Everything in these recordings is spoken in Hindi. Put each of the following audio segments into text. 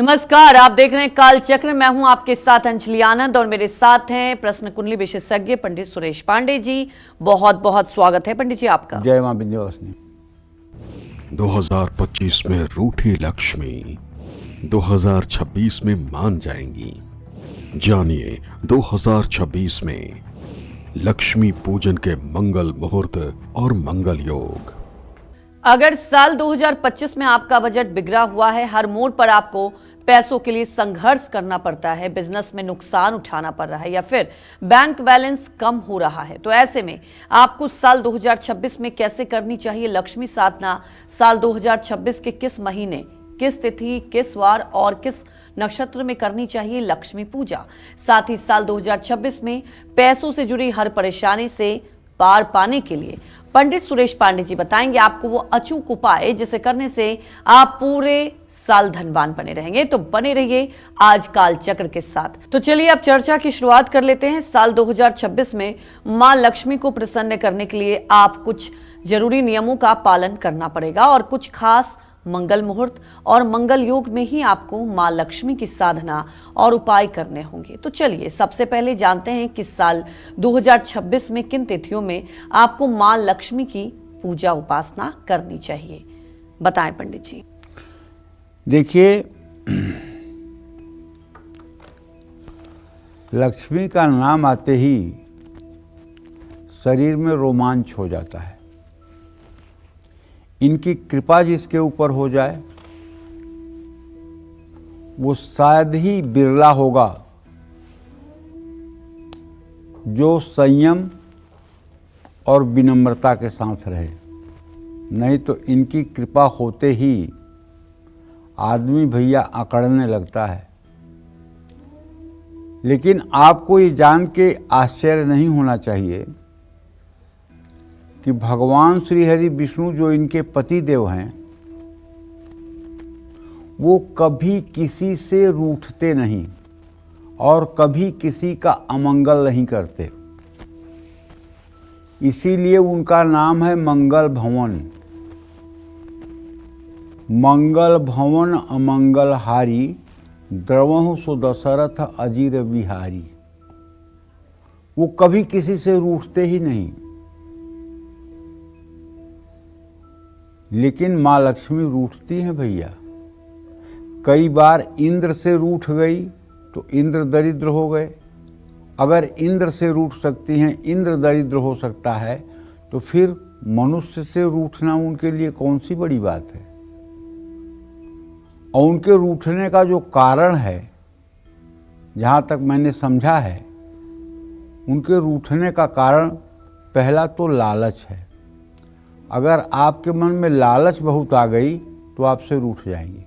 नमस्कार, आप देख रहे हैं काल चक्र। मैं हूं आपके साथ अंजलि आनंद और मेरे साथ हैं प्रश्न कुंडली विशेषज्ञ पंडित सुरेश पांडे जी। बहुत बहुत स्वागत है पंडित जी आपका। जय मां विंध्यवासिनी। 2025 में रूठी लक्ष्मी 2026 में मान जाएंगी। जानिए 2026 में लक्ष्मी पूजन के मंगल मुहूर्त और मंगल योग। अगर साल 2025 में आपका बजट बिगड़ा हुआ है, हर मोड़ पर आपको पैसों के लिए संघर्ष करना पड़ता है, बिजनेस में नुकसान उठाना पड़ रहा है या फिर बैंक बैलेंस कम हो रहा है, तो ऐसे में आपको साल 2026 में कैसे करनी चाहिए लक्ष्मी साधना? साल 2026 के किस महीने, किस तिथि, किस वार और किस नक्षत्र में करनी चाहिए लक्ष्मी पूजा? साथ ही साल 2026 में पैसों से जुड़ी हर परेशानी से पार पाने के लिए पंडित सुरेश पांडे जी बताएंगे आपको वो अचूक उपाय जिसे करने से आप पूरे साल धनवान बने रहेंगे। तो बने रहिए आज काल चक्र के साथ। तो चलिए अब चर्चा की शुरुआत कर लेते हैं। साल 2026 में मां लक्ष्मी को प्रसन्न करने के लिए आप कुछ जरूरी नियमों का पालन करना पड़ेगा और कुछ खास मंगल मुहूर्त और मंगल योग में ही आपको मां लक्ष्मी की साधना और उपाय करने होंगे। तो चलिए सबसे पहले जानते हैं कि साल 2026 में किन तिथियों में आपको मां लक्ष्मी की पूजा उपासना करनी चाहिए। बताएं पंडित जी। देखिए, लक्ष्मी का नाम आते ही शरीर में रोमांच हो जाता है। इनकी कृपा जिसके ऊपर हो जाए वो शायद ही बिरला होगा जो संयम और विनम्रता के साथ रहे। नहीं तो इनकी कृपा होते ही आदमी भैया अकड़ने लगता है। लेकिन आपको ये जान के आश्चर्य नहीं होना चाहिए कि भगवान श्री हरि विष्णु जो इनके पति देव हैं वो कभी किसी से रूठते नहीं और कभी किसी का अमंगल नहीं करते। इसीलिए उनका नाम है मंगल भवन। मंगल भवन अमंगल हारी, द्रवहु सो दशरथ अजीर बिहारी। वो कभी किसी से रूठते ही नहीं। लेकिन माँ लक्ष्मी रूठती हैं भैया। कई बार इंद्र से रूठ गई तो इंद्र दरिद्र हो गए। अगर इंद्र से रूठ सकती हैं, इंद्र दरिद्र हो सकता है, तो फिर मनुष्य से रूठना उनके लिए कौन सी बड़ी बात है। और उनके रूठने का जो कारण है, जहाँ तक मैंने समझा है, उनके रूठने का कारण पहला तो लालच है। अगर आपके मन में लालच बहुत आ गई तो आपसे रूठ जाएंगी।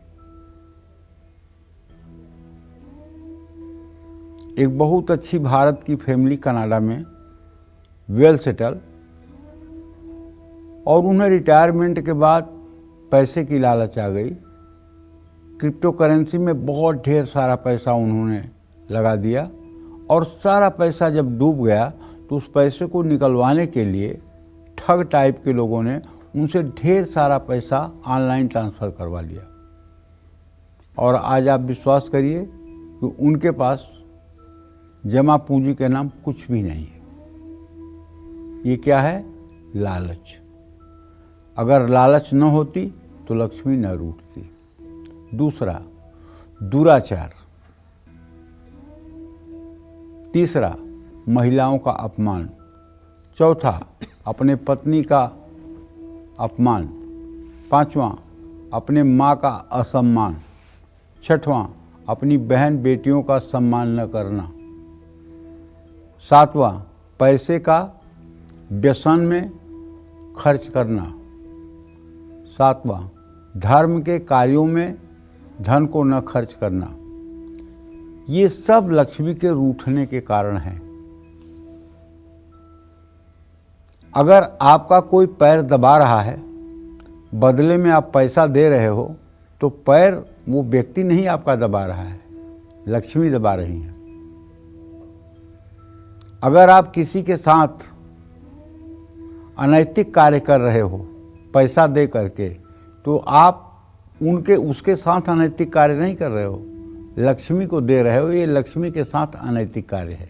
एक बहुत अच्छी भारत की फैमिली कनाडा में वेल सेटल, और उन्हें रिटायरमेंट के बाद पैसे की लालच आ गई। क्रिप्टो करेंसी में बहुत ढेर सारा पैसा उन्होंने लगा दिया और सारा पैसा जब डूब गया तो उस पैसे को निकलवाने के लिए ठग टाइप के लोगों ने उनसे ढेर सारा पैसा ऑनलाइन ट्रांसफ़र करवा लिया। और आज आप विश्वास करिए कि उनके पास जमा पूंजी के नाम कुछ भी नहीं है। ये क्या है? लालच। अगर लालच न होती तो लक्ष्मी न रूठती। दूसरा, दुराचार। तीसरा, महिलाओं का अपमान। चौथा, अपने पत्नी का अपमान। पांचवा, अपने माँ का असम्मान। छठवां, अपनी बहन बेटियों का सम्मान न करना। सातवां, पैसे का व्यसन में खर्च करना। सातवां, धर्म के कार्यों में धन को न खर्च करना। ये सब लक्ष्मी के रूठने के कारण हैं। अगर आपका कोई पैर दबा रहा है, बदले में आप पैसा दे रहे हो, तो पैर वो व्यक्ति नहीं आपका दबा रहा है, लक्ष्मी दबा रही है। अगर आप किसी के साथ अनैतिक कार्य कर रहे हो पैसा दे करके, तो आप उनके उसके साथ अनैतिक कार्य नहीं कर रहे हो, लक्ष्मी को दे रहे हो, ये लक्ष्मी के साथ अनैतिक कार्य है।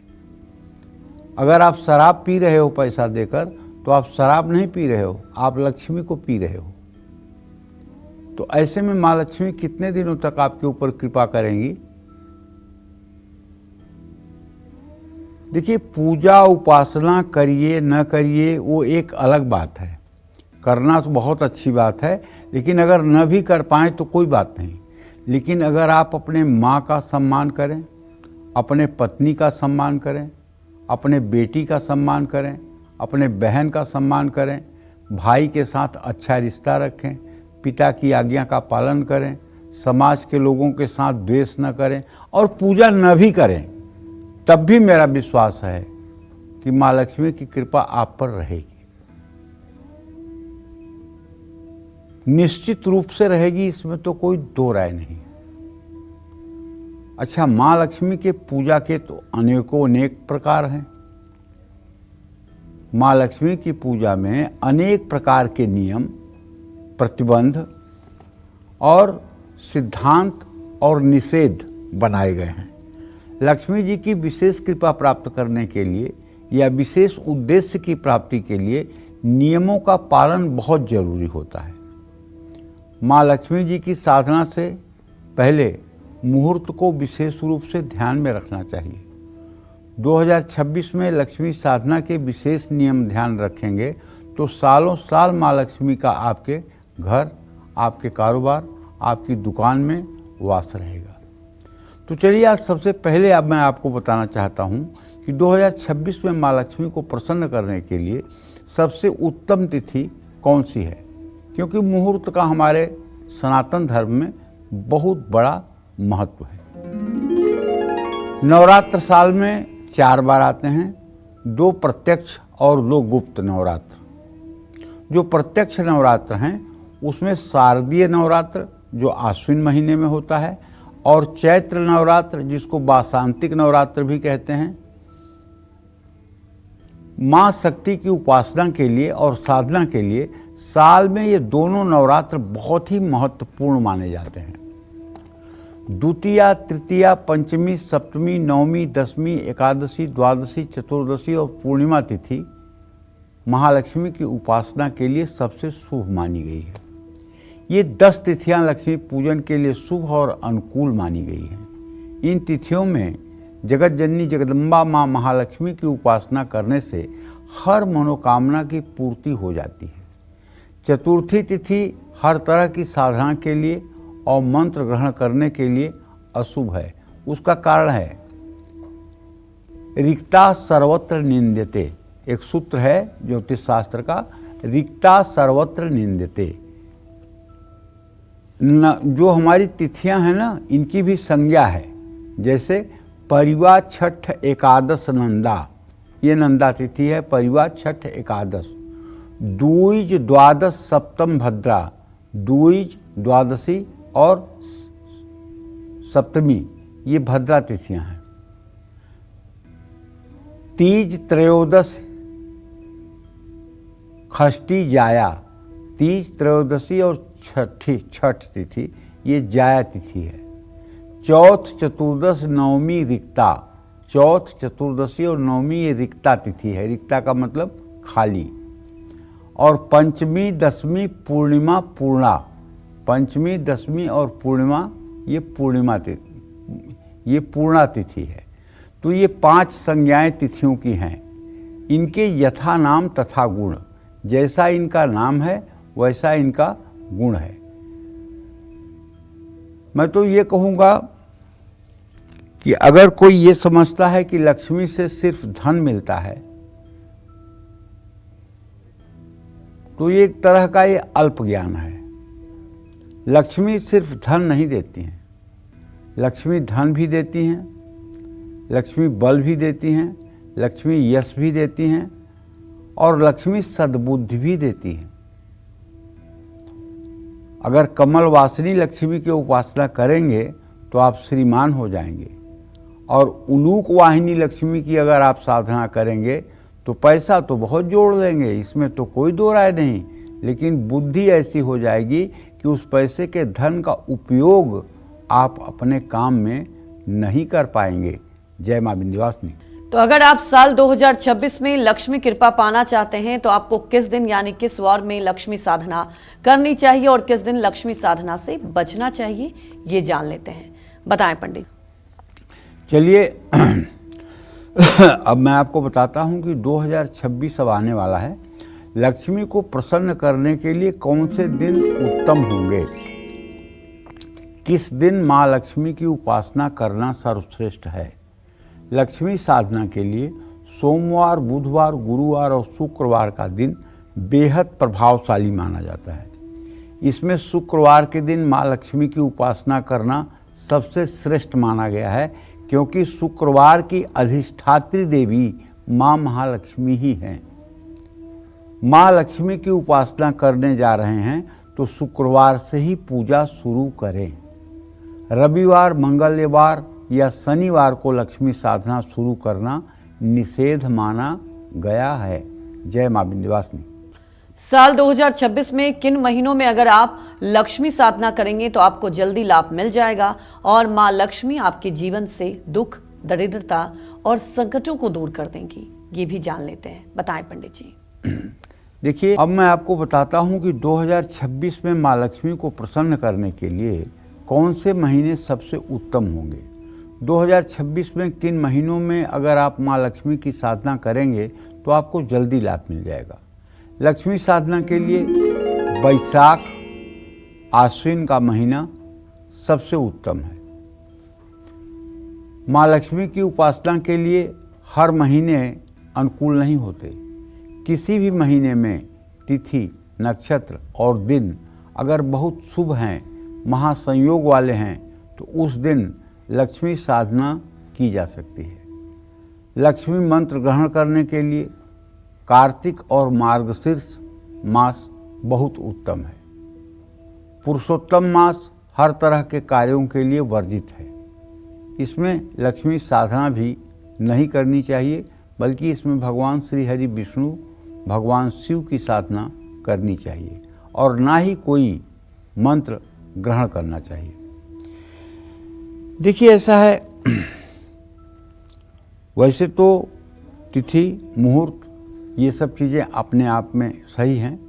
अगर आप शराब पी रहे हो पैसा देकर, तो आप शराब नहीं पी रहे हो, आप लक्ष्मी को पी रहे हो। तो ऐसे में माँ लक्ष्मी कितने दिनों तक आपके ऊपर कृपा करेंगी? देखिए, पूजा उपासना करिए न करिए वो एक अलग बात है, करना तो बहुत अच्छी बात है, लेकिन अगर न भी कर पाएँ तो कोई बात नहीं। लेकिन अगर आप अपने माँ का सम्मान करें, अपने पत्नी का सम्मान करें, अपने बेटी का सम्मान करें, अपने बहन का सम्मान करें, भाई के साथ अच्छा रिश्ता रखें, पिता की आज्ञा का पालन करें, समाज के लोगों के साथ द्वेष न करें और पूजा न भी करें, तब भी मेरा विश्वास है कि माँ लक्ष्मी की कृपा आप पर रहेगी। निश्चित रूप से रहेगी, इसमें तो कोई दो राय नहीं। अच्छा, माँ लक्ष्मी के पूजा के तो अनेकों अनेक प्रकार हैं। माँ लक्ष्मी की पूजा में अनेक प्रकार के नियम, प्रतिबंध और सिद्धांत और निषेध बनाए गए हैं। लक्ष्मी जी की विशेष कृपा प्राप्त करने के लिए या विशेष उद्देश्य की प्राप्ति के लिए नियमों का पालन बहुत जरूरी होता है। माँ लक्ष्मी जी की साधना से पहले मुहूर्त को विशेष रूप से ध्यान में रखना चाहिए। 2026 में लक्ष्मी साधना के विशेष नियम ध्यान रखेंगे तो सालों साल माँ लक्ष्मी का आपके घर, आपके कारोबार, आपकी दुकान में वास रहेगा। तो चलिए, आज सबसे पहले अब मैं आपको बताना चाहता हूँ कि 2026 में माँ लक्ष्मी को प्रसन्न करने के लिए सबसे उत्तम तिथि कौन सी है, क्योंकि मुहूर्त का हमारे सनातन धर्म में बहुत बड़ा महत्व है। नवरात्र साल में 4 बार आते हैं, 2 प्रत्यक्ष और 2 गुप्त नवरात्र। जो प्रत्यक्ष नवरात्र हैं उसमें शारदीय नवरात्र जो आश्विन महीने में होता है और चैत्र नवरात्र जिसको वासंतिक नवरात्र भी कहते हैं। माँ शक्ति की उपासना के लिए और साधना के लिए साल में ये दोनों नवरात्र बहुत ही महत्वपूर्ण माने जाते हैं। द्वितीया, तृतीया, पंचमी, सप्तमी, नवमी, दशमी, एकादशी, द्वादशी, चतुर्दशी और पूर्णिमा तिथि महालक्ष्मी की उपासना के लिए सबसे शुभ मानी गई है। ये 10 तिथियां लक्ष्मी पूजन के लिए शुभ और अनुकूल मानी गई हैं। इन तिथियों में जगत जननी जगदम्बा माँ महालक्ष्मी की उपासना करने से हर मनोकामना की पूर्ति हो जाती है। चतुर्थी तिथि हर तरह की साधना के लिए और मंत्र ग्रहण करने के लिए अशुभ है। उसका कारण है रिक्ता सर्वत्र निंद्यते। एक सूत्र है ज्योतिष शास्त्र का, रिक्ता सर्वत्र निंद्यते। जो हमारी तिथियां हैं ना, इनकी भी संज्ञा है। जैसे परिवा, छठ, एकादश, नंदा, ये नंदा तिथि है। परिवा, छठ, एकादश, द्विज, द्वादश, सप्तम, भद्रा, द्विज, द्वादशी और सप्तमी ये भद्रा तिथियां हैं। तीज, त्रयोदश, षष्ठी, जाया। तीज, त्रयोदशी और छठ तिथि ये जाया तिथि है। चौथ, चतुर्दश, नवमी, रिक्ता। चौथ, चतुर्दशी और नवमी ये रिक्ता तिथि है। रिक्ता का मतलब खाली। और पंचमी, दशमी, पूर्णिमा, पूर्णा। पंचमी, दशमी और पूर्णिमा ये पूर्णिमा तिथि, ये पूर्णा तिथि है। तो ये 5 संज्ञाएं तिथियों की हैं। इनके यथा नाम तथा गुण, जैसा इनका नाम है वैसा इनका गुण है। मैं तो ये कहूँगा कि अगर कोई ये समझता है कि लक्ष्मी से सिर्फ धन मिलता है, तो ये एक तरह का ये अल्प ज्ञान है। लक्ष्मी सिर्फ धन नहीं देती हैं, लक्ष्मी धन भी देती हैं, लक्ष्मी बल भी देती हैं, लक्ष्मी यश भी देती हैं और लक्ष्मी सद्बुद्धि भी देती हैं। अगर कमल वासिनी लक्ष्मी की उपासना करेंगे तो आप श्रीमान हो जाएंगे, और उलूक वाहिनी लक्ष्मी की अगर आप साधना करेंगे तो पैसा तो बहुत जोड़ लेंगे, इसमें तो कोई दो राय नहीं। लेकिन बुद्धि ऐसी हो जाएगी कि उस पैसे के धन का उपयोग आप अपने काम में नहीं कर पाएंगे। जय मां विंध्यवासिनी। तो अगर आप साल 2026 में लक्ष्मी कृपा पाना चाहते हैं तो आपको किस दिन यानी किस वार में लक्ष्मी साधना करनी चाहिए और किस दिन लक्ष्मी साधना से बचना चाहिए, ये जान लेते हैं। बताएं पंडित। चलिए अब मैं आपको बताता हूं कि 2026 अब आने वाला है। लक्ष्मी को प्रसन्न करने के लिए कौन से दिन उत्तम होंगे, किस दिन माँ लक्ष्मी की उपासना करना सर्वश्रेष्ठ है। लक्ष्मी साधना के लिए सोमवार, बुधवार, गुरुवार और शुक्रवार का दिन बेहद प्रभावशाली माना जाता है। इसमें शुक्रवार के दिन माँ लक्ष्मी की उपासना करना सबसे श्रेष्ठ माना गया है, क्योंकि शुक्रवार की अधिष्ठात्री देवी माँ महालक्ष्मी ही हैं। माँ लक्ष्मी की उपासना करने जा रहे हैं तो शुक्रवार से ही पूजा शुरू करें। रविवार, मंगलवार या शनिवार को लक्ष्मी साधना शुरू करना निषेध माना गया है। जय मां विंध्यवासिनी। साल 2026 में किन महीनों में अगर आप लक्ष्मी साधना करेंगे तो आपको जल्दी लाभ मिल जाएगा और मां लक्ष्मी आपके जीवन से दुख, दरिद्रता और संकटों को दूर कर देंगी, ये भी जान लेते हैं। बताएं पंडित जी। देखिए, अब मैं आपको बताता हूं कि 2026 में मां लक्ष्मी को प्रसन्न करने के लिए कौन से महीने सबसे उत्तम होंगे। 2026 में किन महीनों में अगर आप माँ लक्ष्मी की साधना करेंगे तो आपको जल्दी लाभ मिल जाएगा। लक्ष्मी साधना के लिए बैसाख, आश्विन का महीना सबसे उत्तम है। माँ लक्ष्मी की उपासना के लिए हर महीने अनुकूल नहीं होते। किसी भी महीने में तिथि, नक्षत्र और दिन अगर बहुत शुभ हैं, महासंयोग वाले हैं, तो उस दिन लक्ष्मी साधना की जा सकती है। लक्ष्मी मंत्र ग्रहण करने के लिए कार्तिक और मार्गशीर्ष मास बहुत उत्तम है। पुरुषोत्तम मास हर तरह के कार्यों के लिए वर्जित है। इसमें लक्ष्मी साधना भी नहीं करनी चाहिए, बल्कि इसमें भगवान श्री हरि विष्णु, भगवान शिव की साधना करनी चाहिए और ना ही कोई मंत्र ग्रहण करना चाहिए। देखिए, ऐसा है, वैसे तो तिथि, मुहूर्त ये सब चीज़ें अपने आप में सही हैं,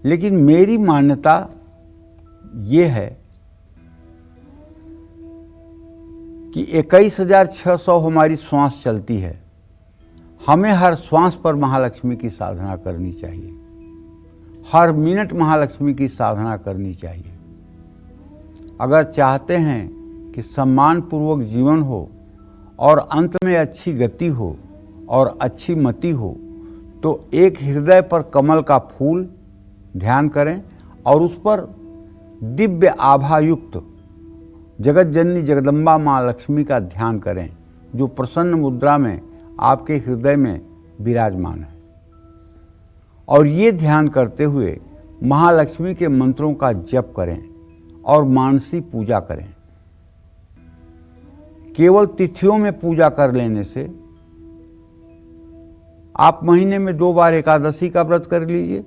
लेकिन मेरी मान्यता ये है कि 21,600 हमारी श्वास चलती है। हमें हर श्वास पर महालक्ष्मी की साधना करनी चाहिए, हर मिनट महालक्ष्मी की साधना करनी चाहिए। अगर चाहते हैं कि सम्मानपूर्वक जीवन हो और अंत में अच्छी गति हो और अच्छी मति हो, तो एक हृदय पर कमल का फूल ध्यान करें और उस पर दिव्य आभायुक्त जगत जननी जगदम्बा माँ लक्ष्मी का ध्यान करें, जो प्रसन्न मुद्रा में आपके हृदय में विराजमान है। और ये ध्यान करते हुए महालक्ष्मी के मंत्रों का जप करें और मानसी पूजा करें। केवल तिथियों में पूजा कर लेने से, आप महीने में 2 बार एकादशी का व्रत कर लीजिए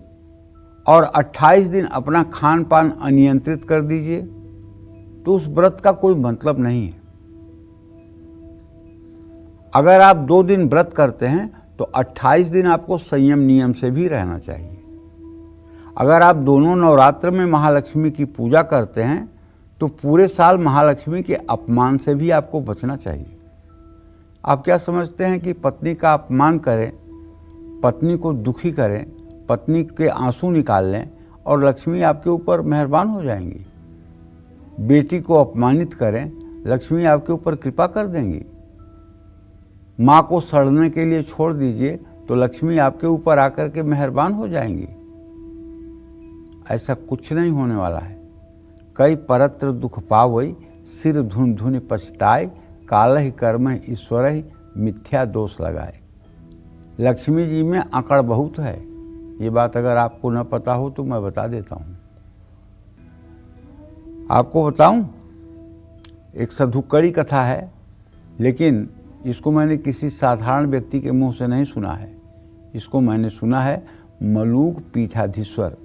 और 28 दिन अपना खान पान अनियंत्रित कर दीजिए, तो उस व्रत का कोई मतलब नहीं है। अगर आप 2 दिन व्रत करते हैं तो 28 दिन आपको संयम नियम से भी रहना चाहिए। अगर आप दोनों नवरात्र में महालक्ष्मी की पूजा करते हैं तो पूरे साल महालक्ष्मी के अपमान से भी आपको बचना चाहिए। आप क्या समझते हैं कि पत्नी का अपमान करें, पत्नी को दुखी करें, पत्नी के आंसू निकाल लें और लक्ष्मी आपके ऊपर मेहरबान हो जाएंगी? बेटी को अपमानित करें, लक्ष्मी आपके ऊपर कृपा कर देंगी। माँ को सड़ने के लिए छोड़ दीजिए तो लक्ष्मी आपके ऊपर आकर के मेहरबान हो जाएंगी। ऐसा कुछ नहीं होने वाला है। कई परत्र दुख पावई, सिर धुन धुन पछताए, कालहि कर्म ईश्वर मिथ्या दोष लगाए। लक्ष्मी जी में अकड़ बहुत है। ये बात अगर आपको न पता हो तो मैं बता देता हूँ। आपको बताऊं, एक साधुकड़ी कथा है, लेकिन इसको मैंने किसी साधारण व्यक्ति के मुंह से नहीं सुना है। इसको मैंने सुना है मलूक पीठाधीश्वर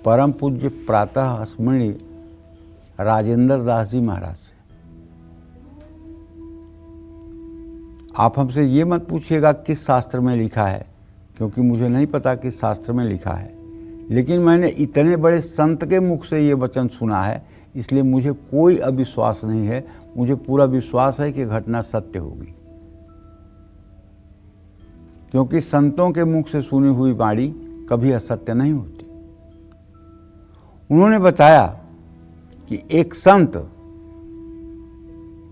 परम पूज्य प्रातः स्मरणीय राजेंद्र दास जी महाराज से। आप हमसे ये मत पूछिएगा किस शास्त्र में लिखा है, क्योंकि मुझे नहीं पता किस शास्त्र में लिखा है, लेकिन मैंने इतने बड़े संत के मुख से ये वचन सुना है, इसलिए मुझे कोई अविश्वास नहीं है। मुझे पूरा विश्वास है कि घटना सत्य होगी, क्योंकि संतों के मुख से सुनी हुई वाणी कभी असत्य नहीं होती। उन्होंने बताया कि एक संत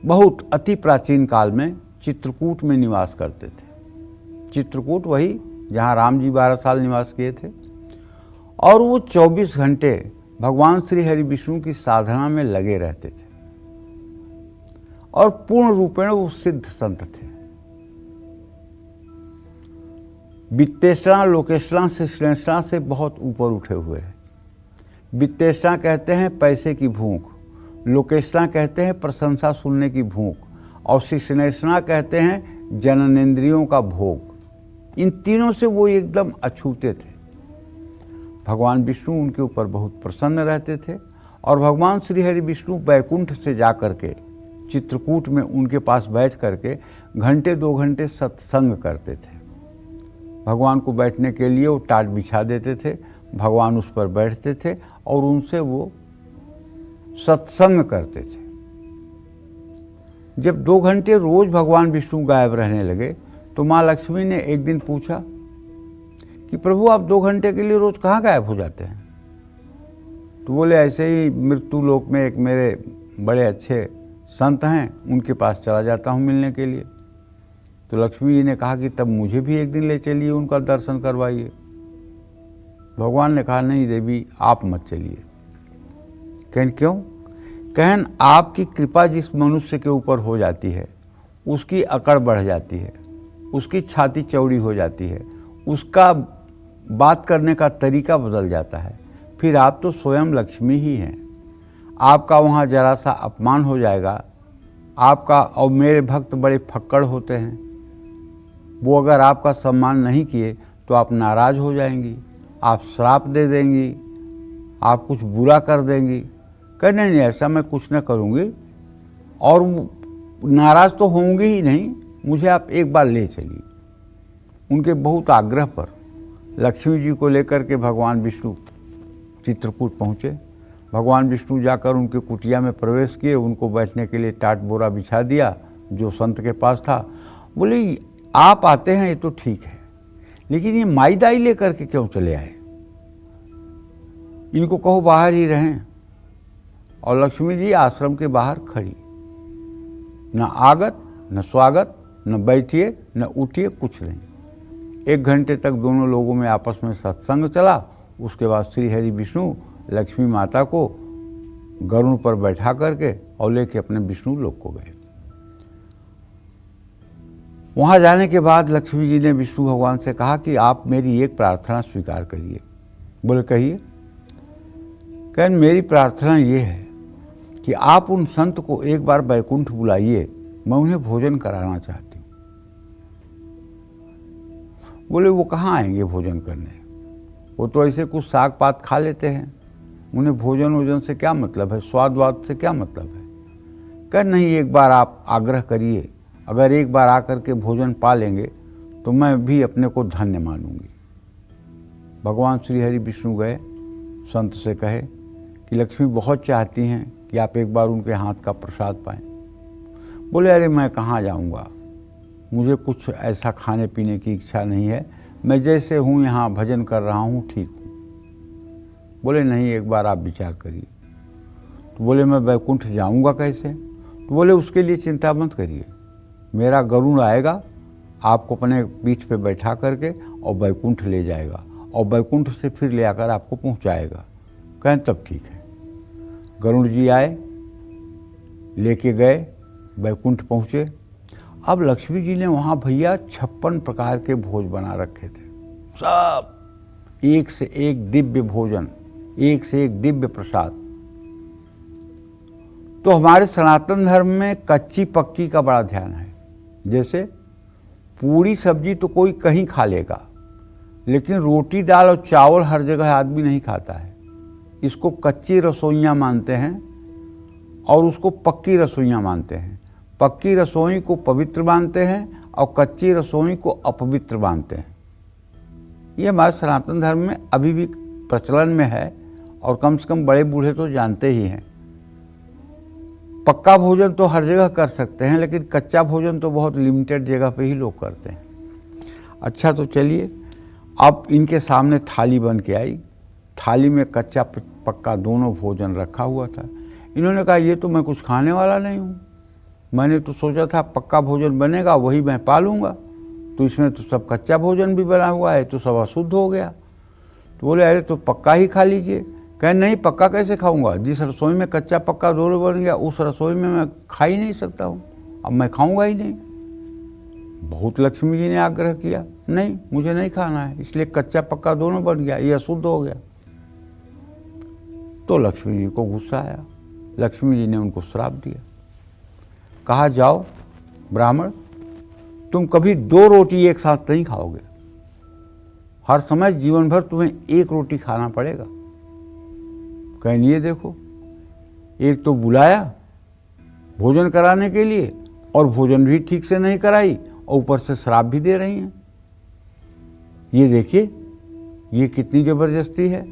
बहुत अति प्राचीन काल में चित्रकूट में निवास करते थे। चित्रकूट वही जहाँ राम जी 12 साल निवास किए थे, और वो 24 घंटे भगवान श्री हरि विष्णु की साधना में लगे रहते थे, और पूर्ण रूपेण वो सिद्ध संत थे। वित्तेषणा लोकेषणा से श्रेष्ठा से बहुत ऊपर उठे हुए हैं। वित्तेषणा कहते हैं पैसे की भूख, लोकेषणा कहते हैं प्रशंसा सुनने की भूख, और श्रेष्ठा कहते हैं जननेंद्रियों का भोग। इन तीनों से वो एकदम अछूते थे। भगवान विष्णु उनके ऊपर बहुत प्रसन्न रहते थे, और भगवान श्री हरि विष्णु बैकुंठ से जा करके चित्रकूट में उनके पास बैठ करके घंटे 2 घंटे सत्संग करते थे। भगवान को बैठने के लिए वो टाट बिछा देते थे, भगवान उस पर बैठते थे और उनसे वो सत्संग करते थे। जब 2 घंटे रोज भगवान विष्णु गायब रहने लगे, तो माँ लक्ष्मी ने एक दिन पूछा कि प्रभु आप 2 घंटे के लिए रोज कहाँ गायब हो जाते हैं? तो बोले ऐसे ही मृत्यु लोक में एक मेरे बड़े अच्छे संत हैं, उनके पास चला जाता हूँ मिलने के लिए। तो लक्ष्मी जी ने कहा कि तब मुझे भी एक दिन ले चलिए, उनका दर्शन करवाइए। भगवान ने कहा नहीं देवी आप मत चलिए। कहन क्यों? कहन आपकी कृपा जिस मनुष्य के ऊपर हो जाती है उसकी अकड़ बढ़ जाती है, उसकी छाती चौड़ी हो जाती है, उसका बात करने का तरीका बदल जाता है। फिर आप तो स्वयं लक्ष्मी ही हैं, आपका वहाँ जरा सा अपमान हो जाएगा आपका। और मेरे भक्त बड़े फक्कड़ होते हैं, वो अगर आपका सम्मान नहीं किए तो आप नाराज़ हो जाएंगी, आप श्राप दे देंगी, आप कुछ बुरा कर देंगी। कह नहीं ऐसा मैं कुछ न करूँगी, और नाराज़ तो होंगी ही नहीं, मुझे आप एक बार ले चलिए। उनके बहुत आग्रह पर लक्ष्मी जी को लेकर के भगवान विष्णु चित्रकूट पहुँचे। भगवान विष्णु जाकर उनके कुटिया में प्रवेश किए, उनको बैठने के लिए टाट बोरा बिछा दिया जो संत के पास था। बोले आप आते हैं ये तो ठीक है, लेकिन ये माई दाई लेकर के क्यों चले आए? इनको कहो बाहर ही रहें। और लक्ष्मी जी आश्रम के बाहर खड़ी, न आगत न स्वागत, न बैठिए न उठिए, कुछ नहीं। 1 घंटे तक दोनों लोगों में आपस में सत्संग चला। उसके बाद श्री हरि विष्णु लक्ष्मी माता को गरुड़ पर बैठा करके और लेके अपने विष्णु लोक को गए। वहाँ जाने के बाद लक्ष्मी जी ने विष्णु भगवान से कहा कि आप मेरी एक प्रार्थना स्वीकार करिए। बोले कहिए। कहन मेरी प्रार्थना ये है कि आप उन संत को एक बार बैकुंठ बुलाइए, मैं उन्हें भोजन कराना चाहती हूँ। बोले वो कहाँ आएंगे भोजन करने, वो तो ऐसे कुछ साग पात खा लेते हैं, उन्हें भोजन वोजन से क्या मतलब है, स्वाद वाद से क्या मतलब है। कह नहीं एक बार आप आग्रह करिए, अगर एक बार आकर के भोजन पा लेंगे तो मैं भी अपने को धन्य मानूंगी। भगवान श्री हरि विष्णु गए, संत से कहे कि लक्ष्मी बहुत चाहती हैं कि आप एक बार उनके हाथ का प्रसाद पाएं। बोले अरे मैं कहाँ जाऊँगा, मुझे कुछ ऐसा खाने पीने की इच्छा नहीं है, मैं जैसे हूँ यहाँ भजन कर रहा हूँ ठीक हूँ। बोले नहीं एक बार आप विचार करिए। तो बोले मैं बैकुंठ जाऊँगा कैसे? तो बोले उसके लिए चिंता मत करिए, मेरा गरुड़ आएगा, आपको अपने पीठ पे बैठा करके और बैकुंठ ले जाएगा, और बैकुंठ से फिर ले आकर आपको पहुँचाएगा। कहें तब ठीक है। गरुड़ जी आए, लेके गए, बैकुंठ पहुँचे। अब लक्ष्मी जी ने वहाँ भैया 56 प्रकार के भोज बना रखे थे, सब एक से एक दिव्य भोजन, एक से एक दिव्य प्रसाद। तो हमारे सनातन धर्म में कच्ची पक्की का बड़ा ध्यान है। जैसे पूरी सब्जी तो कोई कहीं खा लेगा, लेकिन रोटी दाल और चावल हर जगह आदमी नहीं खाता है। इसको कच्ची रसोइयाँ मानते हैं और उसको पक्की रसोइयाँ मानते हैं। पक्की रसोई को पवित्र मानते हैं और कच्ची रसोई को अपवित्र मानते हैं। ये हमारे सनातन धर्म में अभी भी प्रचलन में है और कम से कम बड़े बूढ़े तो जानते ही हैं। पक्का भोजन तो हर जगह कर सकते हैं, लेकिन कच्चा भोजन तो बहुत लिमिटेड जगह पे ही लोग करते हैं। अच्छा, तो चलिए, अब इनके सामने थाली बन के आई। थाली में कच्चा पक्का दोनों भोजन रखा हुआ था। इन्होंने कहा, ये तो मैं कुछ खाने वाला नहीं हूँ, मैंने तो सोचा था पक्का भोजन बनेगा वही मैं पालूंगा, तो इसमें तो सब कच्चा भोजन भी बना हुआ है, तो सब अशुद्ध हो गया। तो बोले, अरे तो पक्का ही खा लीजिए। कहे, नहीं, पक्का कैसे खाऊंगा, जिस रसोई में कच्चा पक्का दोनों बन गया उस रसोई में मैं खा ही नहीं सकता हूँ, अब मैं खाऊंगा ही नहीं। बहुत लक्ष्मी जी ने आग्रह किया, नहीं, मुझे नहीं खाना है, इसलिए कच्चा पक्का दोनों बन गया, ये अशुद्ध हो गया। तो लक्ष्मी जी को गुस्सा आया। लक्ष्मी जी ने उनको श्राप दिया। कहा, जाओ ब्राह्मण, तुम कभी 2 रोटी एक साथ नहीं खाओगे, हर समय जीवन भर तुम्हें 1 रोटी खाना पड़ेगा। कहीं ये देखो, एक तो बुलाया भोजन कराने के लिए और भोजन भी ठीक से नहीं कराई और ऊपर से श्राप भी दे रही हैं। ये देखिए, ये कितनी जबरदस्ती है।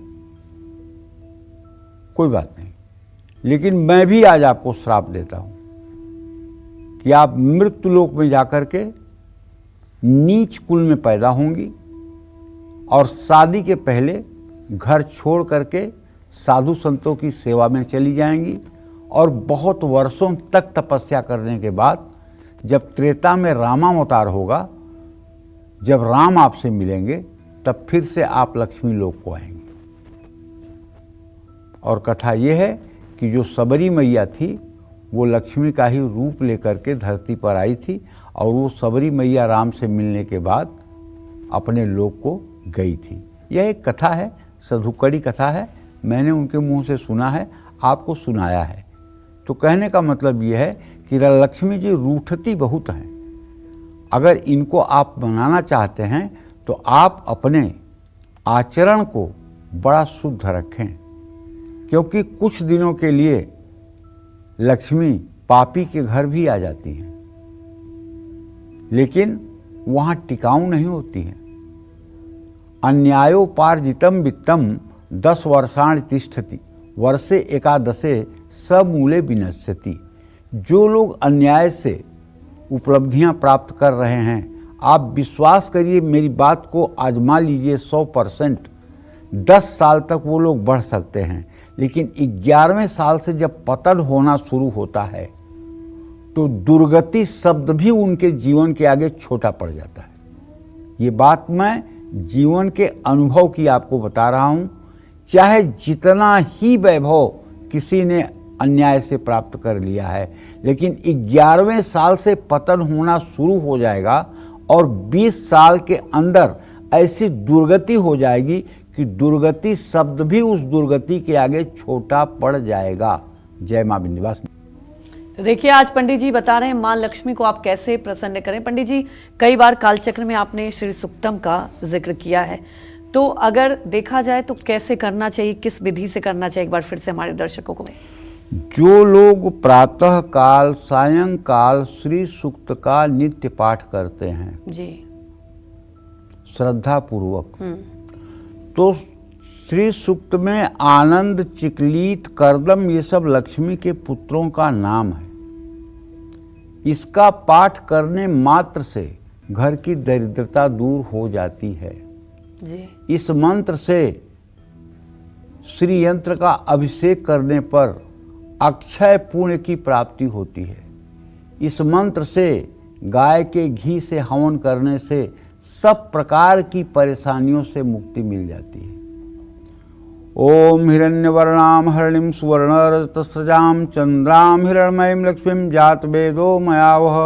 कोई बात नहीं, लेकिन मैं भी आज आपको श्राप देता हूं कि आप मृत्यु लोक में जाकर के नीच कुल में पैदा होंगी और शादी के पहले घर छोड़ करके साधु संतों की सेवा में चली जाएंगी और बहुत वर्षों तक तपस्या करने के बाद जब त्रेता में रामावतार होगा, जब राम आपसे मिलेंगे, तब फिर से आप लक्ष्मी लोक को आएंगे। और कथा यह है कि जो सबरी मैया थी वो लक्ष्मी का ही रूप लेकर के धरती पर आई थी और वो सबरी मैया राम से मिलने के बाद अपने लोक को गई थी। यह एक कथा है, साधुकड़ी कथा है, मैंने उनके मुंह से सुना है, आपको सुनाया है। तो कहने का मतलब यह है कि लक्ष्मी जी रूठती बहुत हैं। अगर इनको आप मनाना चाहते हैं तो आप अपने आचरण को बड़ा शुद्ध रखें, क्योंकि कुछ दिनों के लिए लक्ष्मी पापी के घर भी आ जाती हैं, लेकिन वहाँ टिकाऊ नहीं होती हैं। अन्यायोपार्जितम वित्तम 10 वर्षाणि तिष्ठति, वर्षे एकादशे समूले विनश्यति। जो लोग अन्याय से उपलब्धियां प्राप्त कर रहे हैं, आप विश्वास करिए, मेरी बात को आजमा लीजिए 100%, 10 साल तक वो लोग बढ़ सकते हैं, लेकिन 11वें साल से जब पतन होना शुरू होता है तो दुर्गति शब्द भी उनके जीवन के आगे छोटा पड़ जाता है। ये बात मैं जीवन के अनुभव की आपको बता रहा हूँ। चाहे जितना ही वैभव किसी ने अन्याय से प्राप्त कर लिया है, लेकिन 11वें साल से पतन होना शुरू हो जाएगा और 20 साल के अंदर ऐसी दुर्गति हो जाएगी कि दुर्गति शब्द भी उस दुर्गति के आगे छोटा पड़ जाएगा। जय मां विंध्यवासिनी। तो देखिए, आज पंडित जी बता रहे हैं मां लक्ष्मी को आप कैसे प्रसन्न करें। पंडित जी, कई बार कालचक्र में आपने श्री सूक्तम का जिक्र किया है, तो अगर देखा जाए तो कैसे करना चाहिए, किस विधि से करना चाहिए, एक बार फिर से हमारे दर्शकों को। जो लोग प्रातः काल सायंकाल श्री सूक्त का नित्य पाठ करते हैं जी, श्रद्धा पूर्वक, तो श्री सूक्त में आनंद, चिकलीत, करदम, ये सब लक्ष्मी के पुत्रों का नाम है। इसका पाठ करने मात्र से घर की दरिद्रता दूर हो जाती है जी। इस मंत्र से श्री यंत्र का अभिषेक करने पर अक्षय पुण्य की प्राप्ति होती है। इस मंत्र से गाय के घी से हवन करने से सब प्रकार की परेशानियों से मुक्ति मिल जाती है। ओम हिरण्यवर्णाम हरिणीं सुवर्णरजतस्रजां चंद्रां हिरण्मयीं लक्ष्मीं जातवेदो मयावह।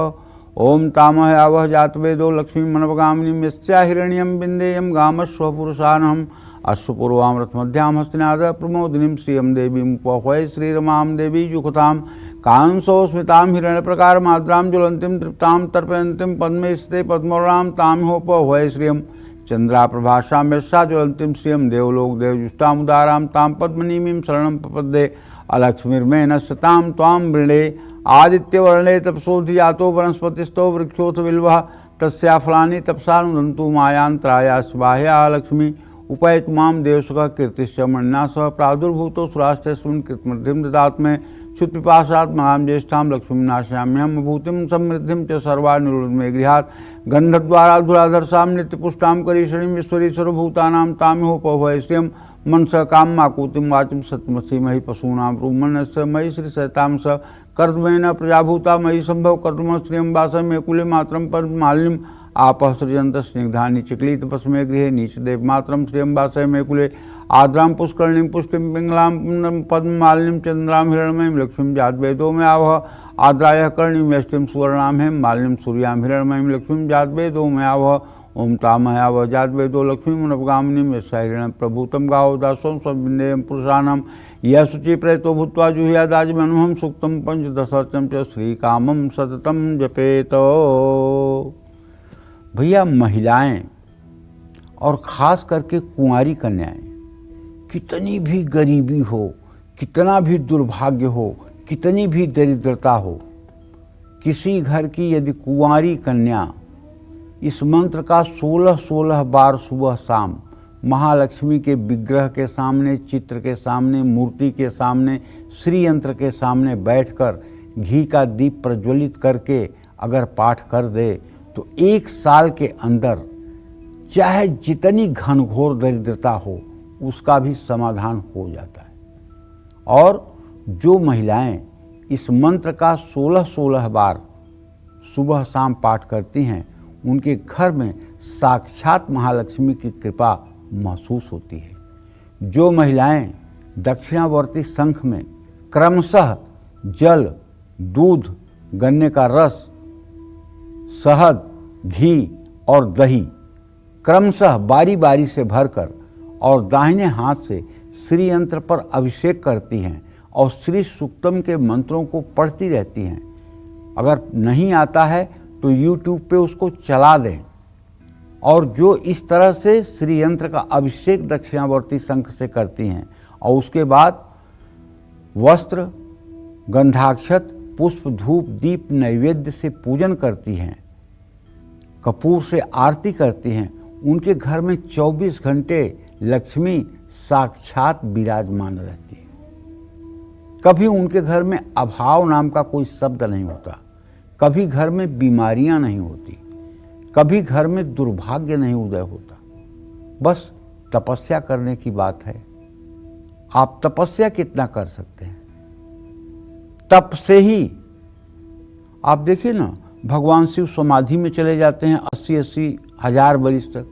ओम तामहयावह जातवेदो लक्ष्मीं मनवगामिनीं यस्या हिरण्यं बिन्देयं गामस्व पुरुषानहम् अश्वपूर्वां रथमध्यां हस्तिनाद प्रमोदिनीं श्रियं देवीं उपहवै श्रीरमां देवी जुखतां कांसो स्मितां हिरण्यप्रकारमाद्रां ज्वलन्तीं तृप्तां तर्पयन्तीं पद्मे स्थिते पद्मवर्णां तां होपहवै श्रियं चंद्रा प्रभाषा में सा ज्वलंतिम श्रियम देवलोक देवजुष्टाम उदाराम ताम पद्मनीमीं शरणं प्रपद्ये अलक्ष्मीर्मे नश्यताम त्वाम वृणे आदित्यवर्णे तपसोधियातो वनस्पतिस्तो वृक्षोथ बिल्वः तस्या फलानि तपसानुदन्तु मायांतराया स्वाह्या लक्ष्मी उपैत माम देवसुखः कीर्तिश्च मन्ना सह प्रादुर्भूतो सुराष्ट्रस्मिन् कृतमृद्धिं ददात्मे क्षुत्पिपासात् मनां ज्येष्ठां लक्ष्मीं नाशयाम्यहं भूतिं समृद्धिं च सर्वा निरुद्धमे गृहात् गन्धद्वारा धुराधरसां नित्यपुष्टां करीशरीं ईश्वरीश्वरभूतानां तामिहोपभय श्रियं मनसः कामाकुतिं वाचिं सत्यमसि मयि पशूनां रूमन्यस्य मयि श्रीसहितां स कर्दमेन प्रजाभूता मयि सम्भव कर्दम श्रियं वासमे कुले मात्रं पद्मालिनीं आपः सृजन्त स्निग्धानि चिक्लितपस्मे गृहे नीचदेव मात्रं श्रियं वासमे कुले आद्रां पुष्करणीं पुष्टिं पिङ्गलां पद्ममालिनीं चन्द्रां हिरण्मयीं लक्ष्मीं जातवेदो मे आवह आद्रायः कर्णीं यष्टिं सुवर्णां हेम मालिनीं सूर्यां हिरण्मयीं लक्ष्मीं जातवेदो मे आवह ओम तामयावह जातवेदो लक्ष्मीमुनपगामिनीं यस्याहिरण्यं प्रभूतं गावो दासों सविन्देयं पुरुषाणां यः शुचि प्रयतो भूत्वा जुह्यादाजमनुहं सूक्तं पंचदशर्चं च श्रीकामं सततं जपेत। भैया महिलाएं और ख़ास करके कुंवारी कन्याएं कितनी भी गरीबी हो, कितना भी दुर्भाग्य हो, कितनी भी दरिद्रता हो, किसी घर की यदि कुंवारी कन्या इस मंत्र का 16-16 बार सुबह शाम महालक्ष्मी के विग्रह के सामने, चित्र के सामने, मूर्ति के सामने, श्री यंत्र के सामने बैठकर घी का दीप प्रज्वलित करके अगर पाठ कर दे तो 1 साल के अंदर चाहे जितनी घनघोर दरिद्रता हो उसका भी समाधान हो जाता है। और जो महिलाएं इस मंत्र का 16-16 बार सुबह शाम पाठ करती हैं उनके घर में साक्षात महालक्ष्मी की कृपा महसूस होती है। जो महिलाएं दक्षिणावर्ती शंख में क्रमशः जल, दूध, गन्ने का रस, शहद, घी और दही क्रमशः बारी बारी से भरकर और दाहिने हाथ से श्री यंत्र पर अभिषेक करती हैं और श्री सूक्तम के मंत्रों को पढ़ती रहती हैं। अगर नहीं आता है तो YouTube पे उसको चला दें और जो इस तरह से श्री यंत्र का अभिषेक दक्षिणावर्ती शंख से करती हैं और उसके बाद वस्त्र, गंधाक्षत, पुष्प, धूप, दीप, नैवेद्य से पूजन करती हैं, कपूर से आरती करती हैं, उनके घर में 24 घंटे लक्ष्मी साक्षात विराजमान रहती है। कभी उनके घर में अभाव नाम का कोई शब्द नहीं होता, कभी घर में बीमारियां नहीं होती, कभी घर में दुर्भाग्य नहीं उदय होता। बस तपस्या करने की बात है। आप तपस्या कितना कर सकते हैं? तप से ही आप देखिए ना, भगवान शिव समाधि में चले जाते हैं 80-80 हजार वर्ष तक।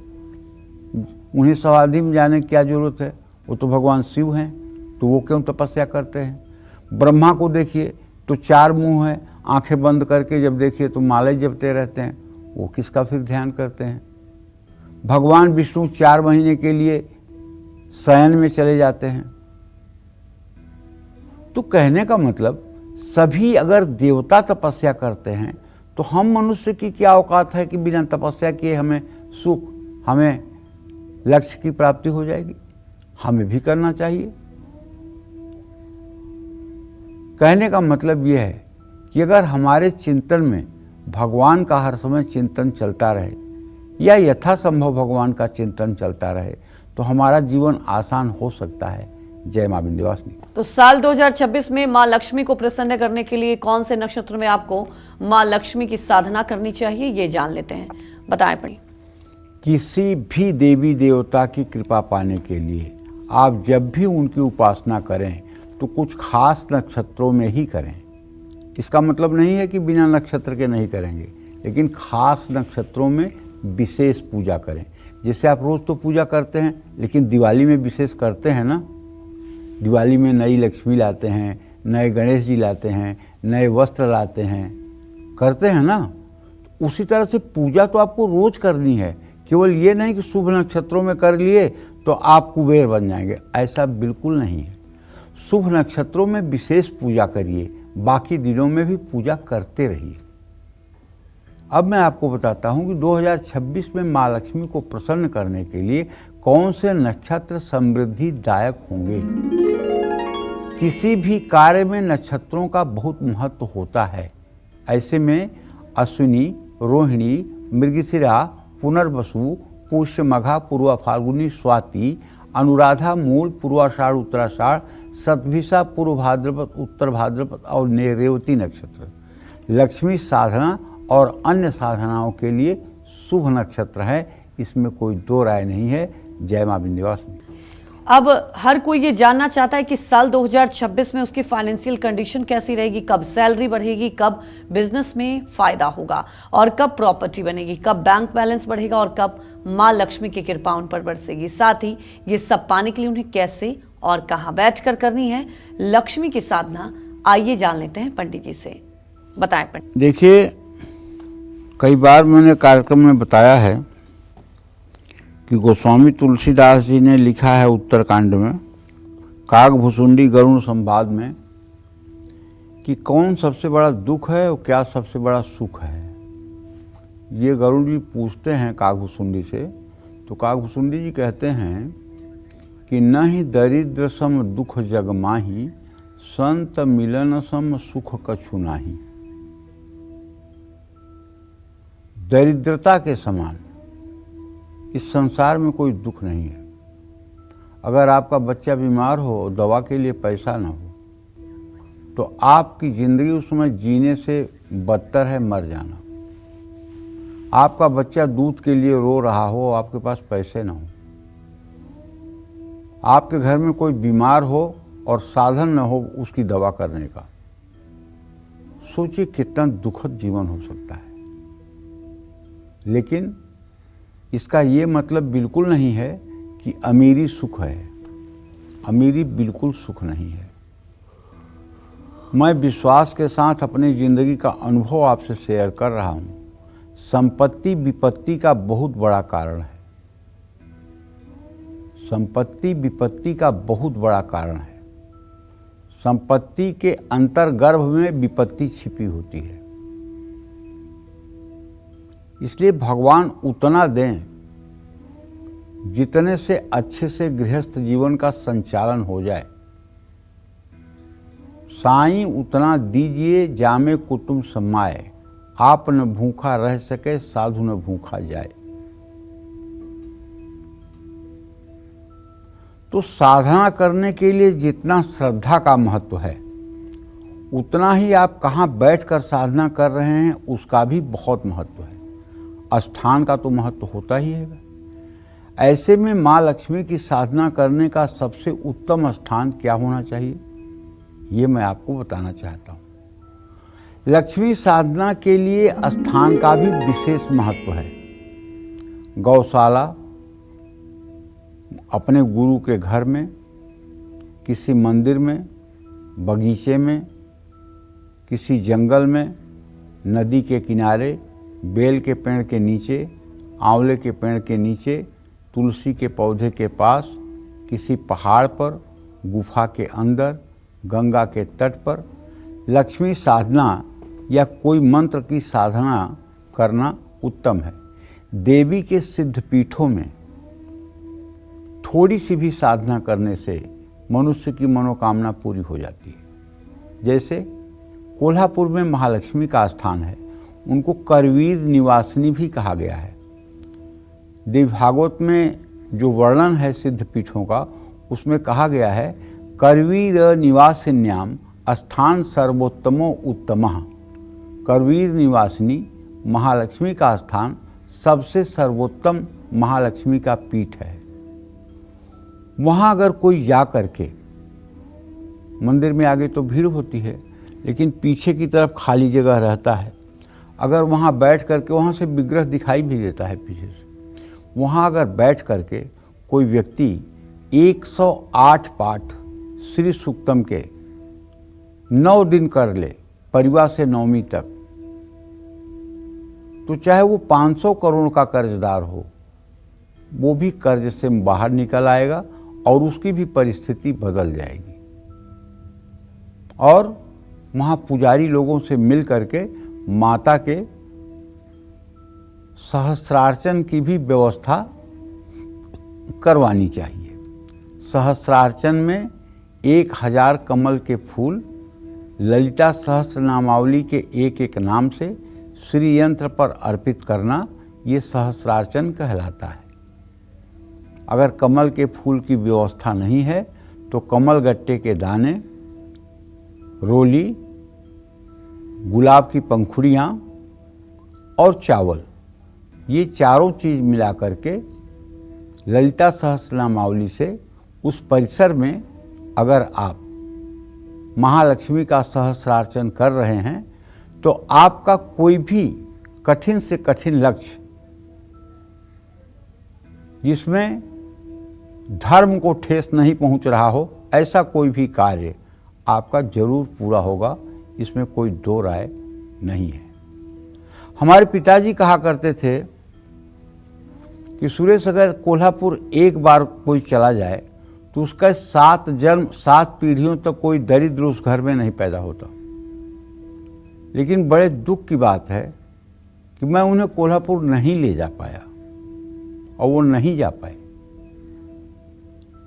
उन्हें समाधि में जाने की क्या जरूरत है? वो तो भगवान शिव हैं, तो वो क्यों तपस्या करते हैं? ब्रह्मा को देखिए तो 4 मुंह है, आंखें बंद करके जब देखिए तो माला जपते रहते हैं, वो किसका फिर ध्यान करते हैं? भगवान विष्णु 4 महीने के लिए शयन में चले जाते हैं। तो कहने का मतलब सभी अगर देवता तपस्या करते हैं तो हम मनुष्य की क्या औकात है कि बिना तपस्या किए हमें सुख, हमें लक्ष्य की प्राप्ति हो जाएगी? हमें भी करना चाहिए। कहने का मतलब यह है कि अगर हमारे चिंतन में भगवान का हर समय चिंतन चलता रहे या यथासंभव भगवान का चिंतन चलता रहे तो हमारा जीवन आसान हो सकता है। जय मां विंध्यवासिनी। तो साल 2026 में मां लक्ष्मी को प्रसन्न करने के लिए कौन से नक्षत्र में आपको मां लक्ष्मी की साधना करनी चाहिए, ये जान लेते हैं। बताएं पड़ी। किसी भी देवी देवता की कृपा पाने के लिए आप जब भी उनकी उपासना करें तो कुछ खास नक्षत्रों में ही करें। इसका मतलब नहीं है कि बिना नक्षत्र के नहीं करेंगे, लेकिन खास नक्षत्रों में विशेष पूजा करें। जैसे आप रोज़ तो पूजा करते हैं, लेकिन दिवाली में विशेष करते हैं ना। दिवाली में नई लक्ष्मी लाते हैं, नए गणेश जी लाते हैं, नए वस्त्र लाते हैं, करते हैं ना। उसी तरह से पूजा तो आपको रोज़ करनी है। केवल ये नहीं कि शुभ नक्षत्रों में कर लिए तो आप कुबेर बन जाएंगे, ऐसा बिल्कुल नहीं है। शुभ नक्षत्रों में विशेष पूजा करिए, बाकी दिनों में भी पूजा करते रहिए। अब मैं आपको बताता हूं कि 2026 में माँ लक्ष्मी को प्रसन्न करने के लिए कौन से नक्षत्र समृद्धिदायक होंगे। किसी भी कार्य में नक्षत्रों का बहुत महत्व होता है। ऐसे में अश्विनी, रोहिणी, मृगशिरा, पुनर्वसु, पुष्य, मघा, पूर्वा फाल्गुनी, स्वाति, अनुराधा, मूल, पूर्वाषाढ़, उत्तराषाढ़, शतभिषा, पूर्व भाद्रपद, उत्तर भाद्रपद और रेवती नक्षत्र लक्ष्मी साधना और अन्य साधनाओं के लिए शुभ नक्षत्र है। इसमें कोई दो राय नहीं है। जय मां विंध्यवासिनी। अब हर कोई ये जानना चाहता है कि साल 2026 में उसकी फाइनेंशियल कंडीशन कैसी रहेगी, कब सैलरी बढ़ेगी, कब बिजनेस में फायदा होगा और कब प्रॉपर्टी बनेगी, कब बैंक बैलेंस बढ़ेगा और कब मां लक्ष्मी की कृपा उन पर बरसेगी। साथ ही ये सब पाने के लिए उन्हें कैसे और कहां बैठकर करनी है लक्ष्मी की साधना, आइए जान लेते हैं पंडित जी से। बताएं पंडित। देखिए, कई बार मैंने कार्यक्रम में बताया है कि गोस्वामी तुलसीदास जी ने लिखा है उत्तरकांड में, कागभुसुंडी गरुड़ संवाद में, कि कौन सबसे बड़ा दुख है और क्या सबसे बड़ा सुख है। ये गरुड़ जी पूछते हैं कागभुसुंडी से, तो कागभुसुंडी जी कहते हैं कि न ही दरिद्र सम दुख जग माही, संत मिलन सम सुख कछु नाही। दरिद्रता के समान इस संसार में कोई दुख नहीं है। अगर आपका बच्चा बीमार हो और दवा के लिए पैसा ना हो तो आपकी जिंदगी उसमें जीने से बदतर है मर जाना। आपका बच्चा दूध के लिए रो रहा हो, आपके पास पैसे ना हो, आपके घर में कोई बीमार हो और साधन न हो उसकी दवा करने का, सोचिए कितना दुखद जीवन हो सकता है। लेकिन इसका ये मतलब बिल्कुल नहीं है कि अमीरी सुख है। अमीरी बिल्कुल सुख नहीं है। मैं विश्वास के साथ अपनी जिंदगी का अनुभव आपसे शेयर कर रहा हूँ। संपत्ति विपत्ति का बहुत बड़ा कारण है। संपत्ति विपत्ति का बहुत बड़ा कारण है। संपत्ति के अंतर्गर्भ में विपत्ति छिपी होती है। इसलिए भगवान उतना दें जितने से अच्छे से गृहस्थ जीवन का संचालन हो जाए। साईं उतना दीजिए जामे कुटुंब समाए, आप न भूखा रह सके साधु न भूखा जाए। तो साधना करने के लिए जितना श्रद्धा का महत्व है, उतना ही आप कहाँ बैठकर साधना कर रहे हैं उसका भी बहुत महत्व है। स्थान का तो महत्व होता ही है। ऐसे में माँ लक्ष्मी की साधना करने का सबसे उत्तम स्थान क्या होना चाहिए, ये मैं आपको बताना चाहता हूँ। लक्ष्मी साधना के लिए स्थान का भी विशेष महत्व है। गौशाला, अपने गुरु के घर में, किसी मंदिर में, बगीचे में, किसी जंगल में, नदी के किनारे, बेल के पेड़ के नीचे, आंवले के पेड़ के नीचे, तुलसी के पौधे के पास, किसी पहाड़ पर, गुफा के अंदर, गंगा के तट पर लक्ष्मी साधना या कोई मंत्र की साधना करना उत्तम है। देवी के सिद्ध पीठों में थोड़ी सी भी साधना करने से मनुष्य की मनोकामना पूरी हो जाती है। जैसे कोल्हापुर में महालक्ष्मी का स्थान है, उनको करवीर निवासिनी भी कहा गया है। देवी भागवत में जो वर्णन है सिद्ध पीठों का, उसमें कहा गया है करवीर निवासिन्याम स्थान सर्वोत्तमो उत्तमः। करवीर निवासिनी महालक्ष्मी का स्थान सबसे सर्वोत्तम महालक्ष्मी का पीठ है। वहाँ अगर कोई जा करके, मंदिर में आगे तो भीड़ होती है लेकिन पीछे की तरफ खाली जगह रहता है, अगर वहाँ बैठ करके, वहाँ से विग्रह दिखाई भी देता है पीछे से, वहाँ अगर बैठ करके कोई व्यक्ति 108 पाठ श्री सूक्तम के 9 दिन कर ले, परिवार से नवमी तक, तो चाहे वो 500 करोड़ का कर्जदार हो, वो भी कर्ज से बाहर निकल आएगा और उसकी भी परिस्थिति बदल जाएगी। और वहाँ पुजारी लोगों से मिल करके माता के सहस्रार्चन की भी व्यवस्था करवानी चाहिए। सहस्रार्चन में 1000 कमल के फूल ललिता सहस्त्र नामावली के एक एक नाम से श्री यंत्र पर अर्पित करना, ये सहस्रार्चन कहलाता है। अगर कमल के फूल की व्यवस्था नहीं है तो कमल गट्टे के दाने, रोली, गुलाब की पंखुड़ियाँ और चावल, ये चारों चीज़ मिला करके ललिता सहस्रनामावली से उस परिसर में अगर आप महालक्ष्मी का सहस्रार्चन कर रहे हैं तो आपका कोई भी कठिन से कठिन लक्ष्य, जिसमें धर्म को ठेस नहीं पहुंच रहा हो, ऐसा कोई भी कार्य आपका जरूर पूरा होगा, इसमें कोई दो राय नहीं है। हमारे पिताजी कहा करते थे कि सुरेश, अगर कोल्हापुर एक बार कोई चला जाए तो उसका 7 जन्म 7 पीढ़ियों तक कोई दरिद्र उस घर में नहीं पैदा होता। लेकिन बड़े दुख की बात है कि मैं उन्हें कोल्हापुर नहीं ले जा पाया और वो नहीं जा पाए।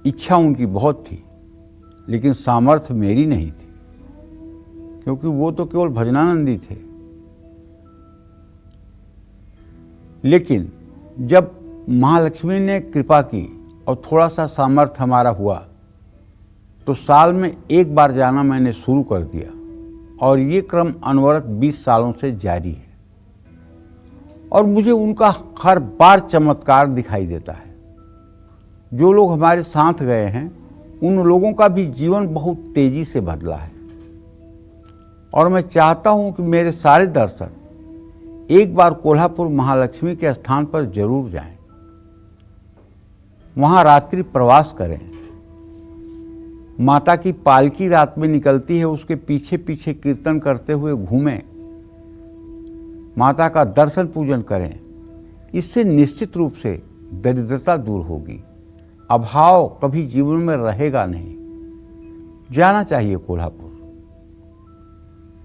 इच्छा उनकी बहुत थी, लेकिन सामर्थ्य मेरी नहीं थी, क्योंकि वो तो केवल भजनानंदी थे। लेकिन जब महालक्ष्मी ने कृपा की और थोड़ा सा सामर्थ्य हमारा हुआ तो साल में एक बार जाना मैंने शुरू कर दिया, और ये क्रम अनवरत 20 सालों से जारी है। और मुझे उनका हर बार चमत्कार दिखाई देता है। जो लोग हमारे साथ गए हैं उन लोगों का भी जीवन बहुत तेजी से बदला है, और मैं चाहता हूं कि मेरे सारे दर्शक एक बार कोल्हापुर महालक्ष्मी के स्थान पर जरूर जाएं, वहां रात्रि प्रवास करें। माता की पालकी रात में निकलती है, उसके पीछे पीछे कीर्तन करते हुए घूमें, माता का दर्शन पूजन करें। इससे निश्चित रूप से दरिद्रता दूर होगी, अभाव कभी जीवन में रहेगा नहीं। जाना चाहिए कोल्हापुर।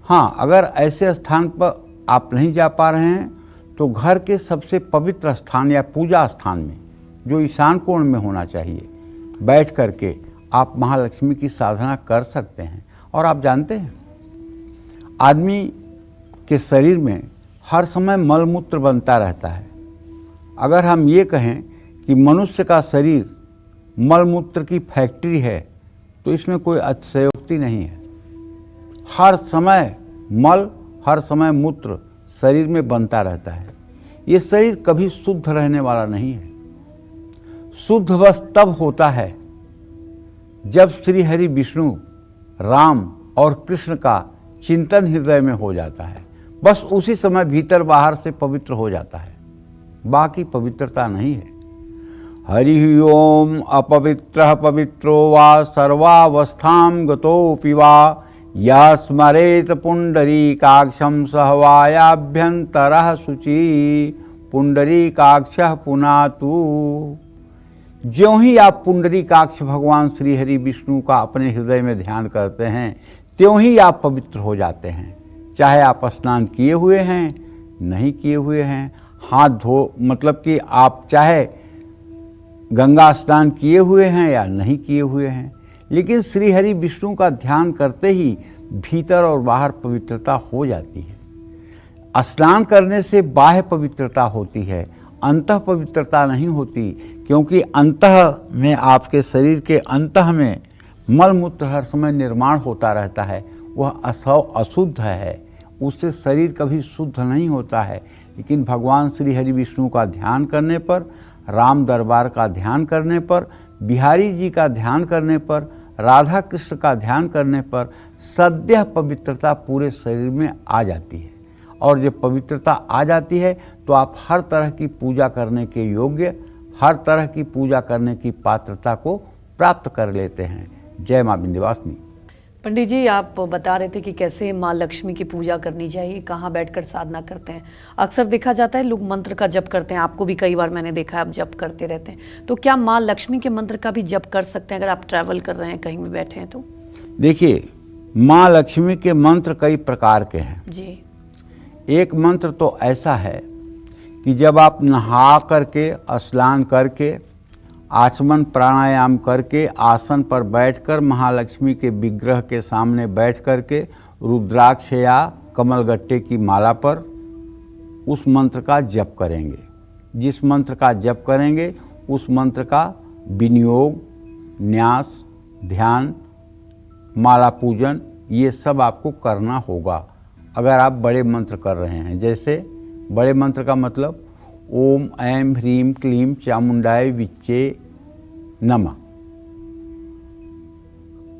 हाँ, अगर ऐसे स्थान पर आप नहीं जा पा रहे हैं तो घर के सबसे पवित्र स्थान या पूजा स्थान में, जो ईशान कोण में होना चाहिए, बैठ करके आप महालक्ष्मी की साधना कर सकते हैं। और आप जानते हैं, आदमी के शरीर में हर समय मलमूत्र बनता रहता है। अगर हम ये कहें कि मनुष्य का शरीर मलमूत्र की फैक्ट्री है तो इसमें कोई अतिशयोक्ति नहीं है। हर समय मल, हर समय मूत्र शरीर में बनता रहता है। ये शरीर कभी शुद्ध रहने वाला नहीं है। शुद्ध बस तब होता है जब श्री हरि विष्णु, राम और कृष्ण का चिंतन हृदय में हो जाता है। बस उसी समय भीतर बाहर से पवित्र हो जाता है, बाकी पवित्रता नहीं है। हरि ओम अपवित्रः पवित्रो वा सर्वावस्थां गतोऽपि वा या स्मरेत पुंडरीकाक्षं सहवायाभ्यंतरः शुचि पुंडरीकाक्षः पुनातु। ज्यों ही आप पुंडरीकाक्ष भगवान श्री हरि विष्णु का अपने हृदय में ध्यान करते हैं, त्यों ही आप पवित्र हो जाते हैं। चाहे आप स्नान किए हुए हैं, नहीं किए हुए हैं, हाथ धो, मतलब कि आप चाहे गंगा स्नान किए हुए हैं या नहीं किए हुए हैं, लेकिन श्री हरि विष्णु का ध्यान करते ही भीतर और बाहर पवित्रता हो जाती है। स्नान करने से बाह्य पवित्रता होती है, अंतः पवित्रता नहीं होती, क्योंकि अंतः में, आपके शरीर के अंतः में मलमूत्र हर समय निर्माण होता रहता है। वह अशुद्ध है, उससे शरीर कभी शुद्ध नहीं होता है। लेकिन भगवान श्री हरि विष्णु का ध्यान करने पर, राम दरबार का ध्यान करने पर, बिहारी जी का ध्यान करने पर, राधा कृष्ण का ध्यान करने पर सद्यः पवित्रता पूरे शरीर में आ जाती है। और जब पवित्रता आ जाती है तो आप हर तरह की पूजा करने के योग्य, हर तरह की पूजा करने की पात्रता को प्राप्त कर लेते हैं। जय माँ विंध्यवासिनी। पंडित जी, आप बता रहे थे कि कैसे माँ लक्ष्मी की पूजा करनी चाहिए, कहाँ बैठकर साधना करते हैं। अक्सर देखा जाता है लोग मंत्र का जप करते हैं, आपको भी कई बार मैंने देखा है आप जप करते रहते हैं। तो क्या माँ लक्ष्मी के मंत्र का भी जप कर सकते हैं अगर आप ट्रैवल कर रहे हैं, कहीं भी बैठे हैं तो? देखिए, माँ लक्ष्मी के मंत्र कई प्रकार के हैं जी। एक मंत्र तो ऐसा है कि जब आप नहा करके, स्नान करके, आचमन प्राणायाम करके, आसन पर बैठकर महालक्ष्मी के विग्रह के सामने बैठ करके रुद्राक्ष या कमलगट्टे की माला पर उस मंत्र का जप करेंगे। जिस मंत्र का जप करेंगे उस मंत्र का विनियोग, न्यास, ध्यान, माला पूजन ये सब आपको करना होगा अगर आप बड़े मंत्र कर रहे हैं। जैसे बड़े मंत्र का मतलब ओम ऐं ह्रीं क्लीं चामुंडाय विच्चे नमः।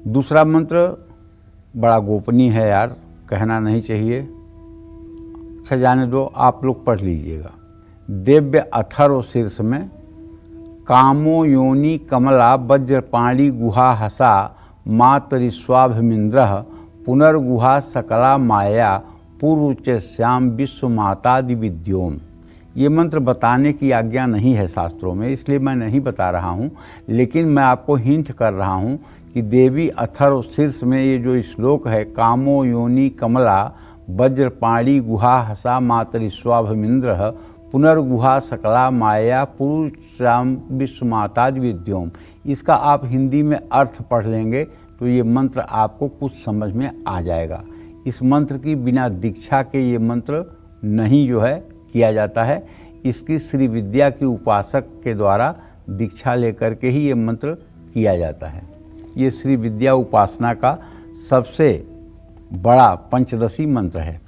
दूसरा मंत्र बड़ा गोपनीय है यार, कहना नहीं चाहिए, अच्छा जाने दो, आप लोग पढ़ लीजिएगा। दिव्य अथर्व शीर्ष में कामो योनि कमला वज्रपाणी गुहा हसा मातरिस्वाभिमिंद्र पुनर्गुहा सकला माया पूर्वोच्चस्याम विश्व मातादि विद्योम। ये मंत्र बताने की आज्ञा नहीं है शास्त्रों में, इसलिए मैं नहीं बता रहा हूँ, लेकिन मैं आपको हिंट कर रहा हूँ कि देवी अथर्व शीर्ष में ये जो श्लोक है, कामो योनि कमला वज्रपाणी गुहा हसा मातरिस्वाभिमिंद्र पुनर्गुहा सकला माया पुरुषाम विश्व मातादि विद्योम, इसका आप हिंदी में अर्थ पढ़ लेंगे तो ये मंत्र आपको कुछ समझ में आ जाएगा। इस मंत्र की बिना दीक्षा के ये मंत्र नहीं जो है किया जाता है, इसकी श्री विद्या की उपासक के द्वारा दीक्षा लेकर के ही ये मंत्र किया जाता है। ये श्री विद्या उपासना का सबसे बड़ा पंचदशी मंत्र है।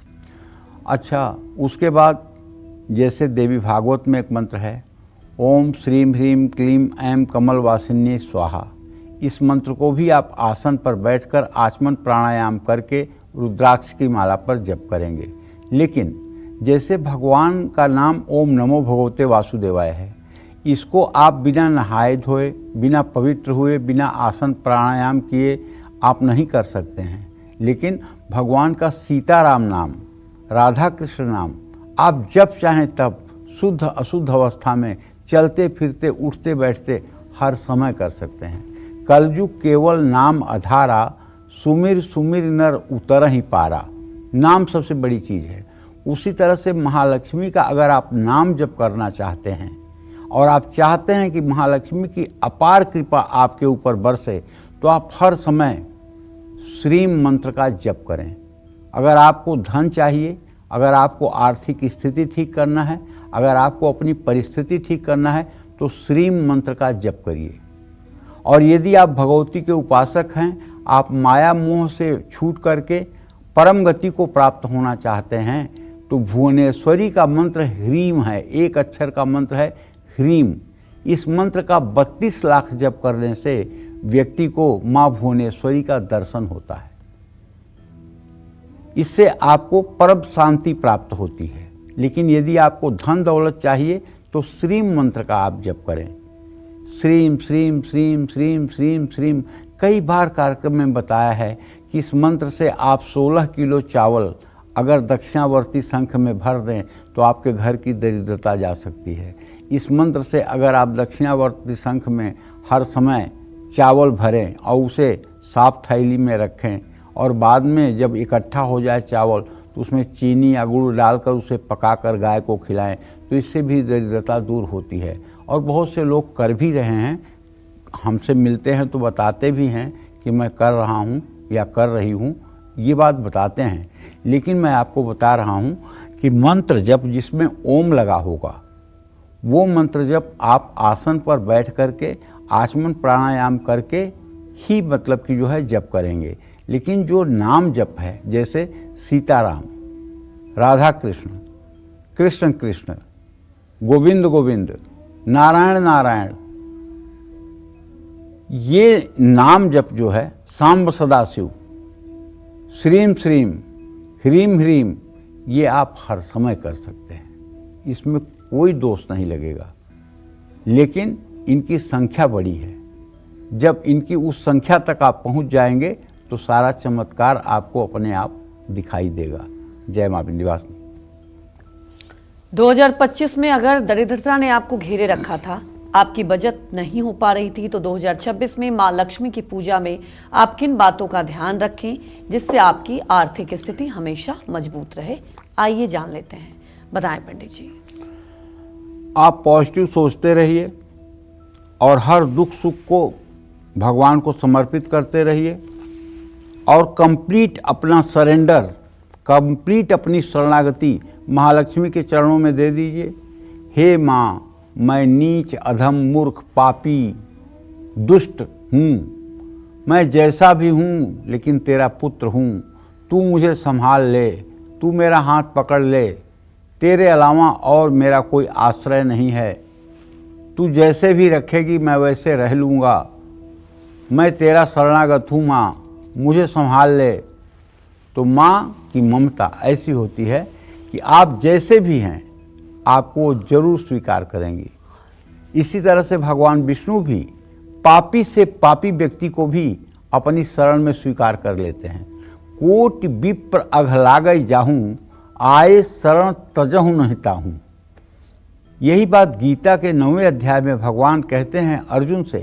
अच्छा, उसके बाद जैसे देवी भागवत में एक मंत्र है, ओम श्रीं ह्रीं क्लीं ऐं कमलवासिन्ये स्वाहा। इस मंत्र को भी आप आसन पर बैठकर आचमन प्राणायाम करके रुद्राक्ष की माला पर जप करेंगे। लेकिन जैसे भगवान का नाम ओम नमो भगवते वासुदेवाय है, इसको आप बिना नहाए धोए, बिना पवित्र हुए, बिना आसन प्राणायाम किए आप नहीं कर सकते हैं। लेकिन भगवान का सीताराम नाम, राधा कृष्ण नाम आप जब चाहें तब शुद्ध अशुद्ध अवस्था में, चलते फिरते, उठते बैठते हर समय कर सकते हैं। कलयुग केवल नाम आधारा, सुमिर सुमिर नर उतर ही पारा। नाम सबसे बड़ी चीज़ है। उसी तरह से महालक्ष्मी का अगर आप नाम जप करना चाहते हैं और आप चाहते हैं कि महालक्ष्मी की अपार कृपा आपके ऊपर बरसे, तो आप हर समय श्रीं मंत्र का जप करें। अगर आपको धन चाहिए, अगर आपको आर्थिक स्थिति ठीक करना है, अगर आपको अपनी परिस्थिति ठीक करना है, तो श्रीं मंत्र का जप करिए। और यदि आप भगवती के उपासक हैं, आप माया मोह से छूट करके परम गति को प्राप्त होना चाहते हैं, तो भुवनेश्वरी का मंत्र ह्रीम है, एक अक्षर का मंत्र है ह्रीम। इस मंत्र का 32 लाख जप करने से व्यक्ति को माँ भुवनेश्वरी का दर्शन होता है। इससे आपको परम शांति प्राप्त होती है। लेकिन यदि आपको धन दौलत चाहिए तो श्रीं मंत्र का आप जप करें। श्रीं श्रीं श्रीं श्रीं श्रीं श्रीं कई बार कार्यक्रम में बताया है कि इस मंत्र से आप 16 किलो चावल अगर दक्षिणावर्ती शंख में भर दें तो आपके घर की दरिद्रता जा सकती है। इस मंत्र से अगर आप दक्षिणावर्ती शंख में हर समय चावल भरें और उसे साफ थैली में रखें और बाद में जब इकट्ठा हो जाए चावल तो उसमें चीनी या गुड़ डालकर उसे पकाकर गाय को खिलाएं, तो इससे भी दरिद्रता दूर होती है। और बहुत से लोग कर भी रहे हैं, हमसे मिलते हैं तो बताते भी हैं कि मैं कर रहा हूँ या कर रही हूँ, ये बात बताते हैं। लेकिन मैं आपको बता रहा हूँ कि मंत्र जप जिसमें ओम लगा होगा, वो मंत्र जप आप आसन पर बैठ करके आचमन प्राणायाम करके ही मतलब कि जो है जप करेंगे। लेकिन जो नाम जप है, जैसे सीताराम, राधा कृष्ण, कृष्ण कृष्ण, गोविंद गोविंद, नारायण नारायण, ये नाम जप जो है, सांब सदाशिव, श्रीं श्रीं, ह्रीं ह्रीं, ये आप हर समय कर सकते हैं। इसमें कोई दोष नहीं लगेगा। लेकिन इनकी संख्या बड़ी है। जब इनकी उस संख्या तक आप पहुंच जाएंगे तो सारा चमत्कार आपको अपने आप दिखाई देगा। जय मां विंध्यवासिनी। 2025 में अगर दरिद्रता ने आपको घेरे रखा था, आपकी बचत नहीं हो पा रही थी, तो 2026 में मां लक्ष्मी की पूजा में आप किन बातों का ध्यान रखें जिससे आपकी आर्थिक स्थिति हमेशा मजबूत रहे? आइए जान लेते हैं, बताएं पंडित जी। आप पॉजिटिव सोचते रहिए और हर दुख सुख को भगवान को समर्पित करते रहिए और कंप्लीट अपना सरेंडर, कंप्लीट अपनी शरणागति महालक्ष्मी के चरणों में दे दीजिए। हे माँ, मैं नीच, अधम, मूर्ख, पापी, दुष्ट हूँ, मैं जैसा भी हूँ लेकिन तेरा पुत्र हूँ, तू मुझे संभाल ले, तू मेरा हाथ पकड़ ले, तेरे अलावा और मेरा कोई आश्रय नहीं है, तू जैसे भी रखेगी मैं वैसे रह लूँगा, मैं तेरा शरणागत हूँ माँ, मुझे संभाल ले। तो माँ की ममता ऐसी होती है कि आप जैसे भी हैं आपको ज़रूर स्वीकार करेंगी। इसी तरह से भगवान विष्णु भी पापी से पापी व्यक्ति को भी अपनी शरण में स्वीकार कर लेते हैं। कोटि विप्र अघलागई जाहूँ, आए शरण तजहु नहीं ताहूँ। यही बात गीता के 9वें अध्याय में भगवान कहते हैं अर्जुन से,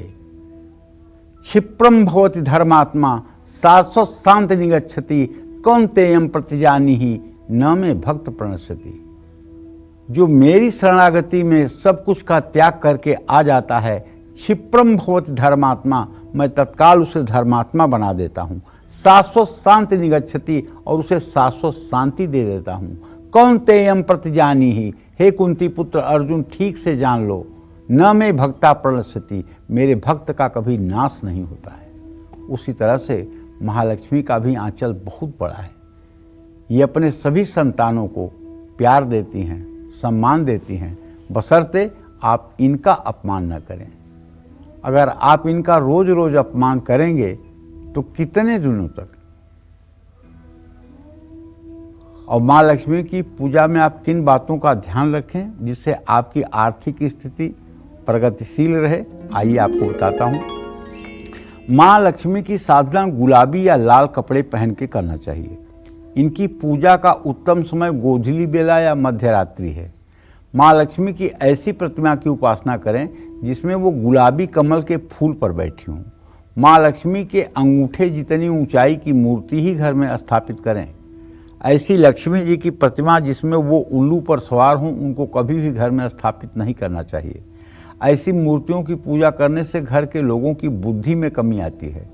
क्षिप्रम भवति धर्मात्मा शाश्वत शांति निगच्छति कौन्तेयम प्रतिजानीहि न मे भक्त प्रणश्यति। जो मेरी शरणागति में सब कुछ का त्याग करके आ जाता है, क्षिप्रम भवति धर्मात्मा, मैं तत्काल उसे धर्मात्मा बना देता हूँ। शाश्वत शांति निगच्छति, और उसे शाश्वत शांति दे देता हूँ। कौन्तेयम प्रतिजानीहि, हे कुंती पुत्र अर्जुन ठीक से जान लो, न मैं भक्ता प्रणश्यति, मेरे भक्त का कभी नाश नहीं होता है। उसी तरह से महालक्ष्मी का भी आंचल बहुत बड़ा है। ये अपने सभी संतानों को प्यार देती हैं, सम्मान देती हैं, बशर्ते आप इनका अपमान न करें। अगर आप इनका रोज रोज अपमान करेंगे तो कितने दिनों तक। और माँ लक्ष्मी की पूजा में आप किन बातों का ध्यान रखें जिससे आपकी आर्थिक स्थिति प्रगतिशील रहे, आइए आपको बताता हूँ। माँ लक्ष्मी की साधना गुलाबी या लाल कपड़े पहन के करना चाहिए। इनकी पूजा का उत्तम समय गोधूली बेला या मध्य रात्रि है। माँ लक्ष्मी की ऐसी प्रतिमा की उपासना करें जिसमें वो गुलाबी कमल के फूल पर बैठी हों। माँ लक्ष्मी के अंगूठे जितनी ऊंचाई की मूर्ति ही घर में स्थापित करें। ऐसी लक्ष्मी जी की प्रतिमा जिसमें वो उल्लू पर सवार हों, उनको कभी भी घर में स्थापित नहीं करना चाहिए। ऐसी मूर्तियों की पूजा करने से घर के लोगों की बुद्धि में कमी आती है।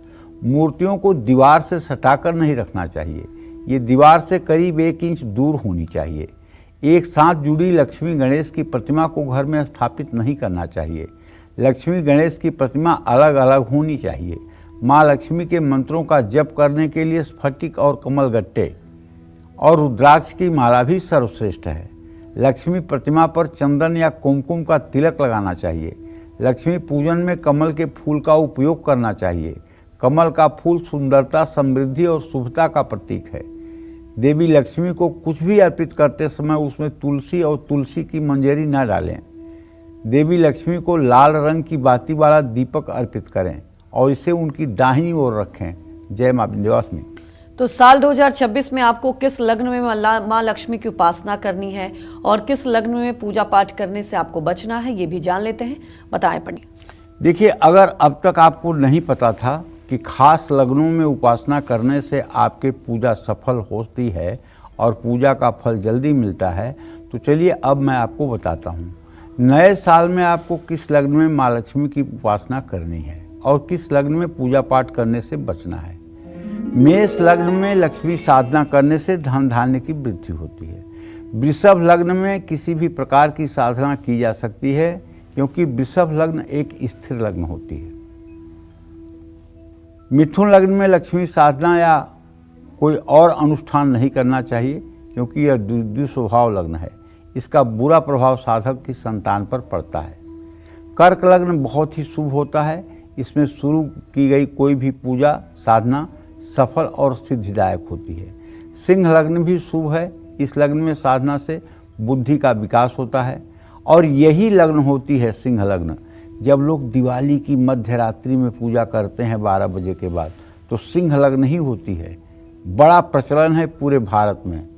मूर्तियों को दीवार से सटाकर नहीं रखना चाहिए, ये दीवार से करीब 1 इंच दूर होनी चाहिए। एक साथ जुड़ी लक्ष्मी गणेश की प्रतिमा को घर में स्थापित नहीं करना चाहिए। लक्ष्मी गणेश की प्रतिमा अलग अलग होनी चाहिए। माँ लक्ष्मी के मंत्रों का जप करने के लिए स्फटिक और कमलगट्टे और रुद्राक्ष की माला भी सर्वश्रेष्ठ है। लक्ष्मी प्रतिमा पर चंदन या कुमकुम का तिलक लगाना चाहिए। लक्ष्मी पूजन में कमल के फूल का उपयोग करना चाहिए। कमल का फूल सुंदरता, समृद्धि और शुभता का प्रतीक है। देवी लक्ष्मी को कुछ भी अर्पित करते समय उसमें तुलसी और तुलसी की मंजरी न डालें। देवी लक्ष्मी को लाल रंग की बाती वाला दीपक अर्पित करें और इसे उनकी दाहिनी ओर रखें। जय माँ विंध्यवासिनी। तो साल 2026 में आपको किस लग्न में माँ लक्ष्मी की उपासना करनी है और किस लग्न में पूजा पाठ करने से आपको बचना है, ये भी जान लेते हैं। बताएं पंडित। देखिए, अगर अब तक आपको नहीं पता था कि खास लग्नों में उपासना करने से आपके पूजा सफल होती है और पूजा का फल जल्दी मिलता है, तो चलिए अब मैं आपको बताता हूँ। नए साल में आपको किस लग्न में माँ लक्ष्मी की उपासना करनी है और किस लग्न में पूजा पाठ करने से बचना है। मेष लग्न में लक्ष्मी साधना करने से धन धान्य की वृद्धि होती है। वृषभ लग्न में किसी भी प्रकार की साधना की जा सकती है क्योंकि वृषभ लग्न एक स्थिर लग्न होती है। मिथुन लग्न में लक्ष्मी साधना या कोई और अनुष्ठान नहीं करना चाहिए क्योंकि यह दुस्वभाव लग्न है। इसका बुरा प्रभाव साधक की संतान पर पड़ता है। कर्क लग्न बहुत ही शुभ होता है। इसमें शुरू की गई कोई भी पूजा साधना सफल और सिद्धिदायक होती है। सिंह लग्न भी शुभ है। इस लग्न में साधना से बुद्धि का विकास होता है और यही लग्न होती है सिंह लग्न। जब लोग दिवाली की मध्य रात्रि में पूजा करते हैं 12 बजे के बाद, तो सिंह लग्न ही होती है। बड़ा प्रचलन है पूरे भारत में।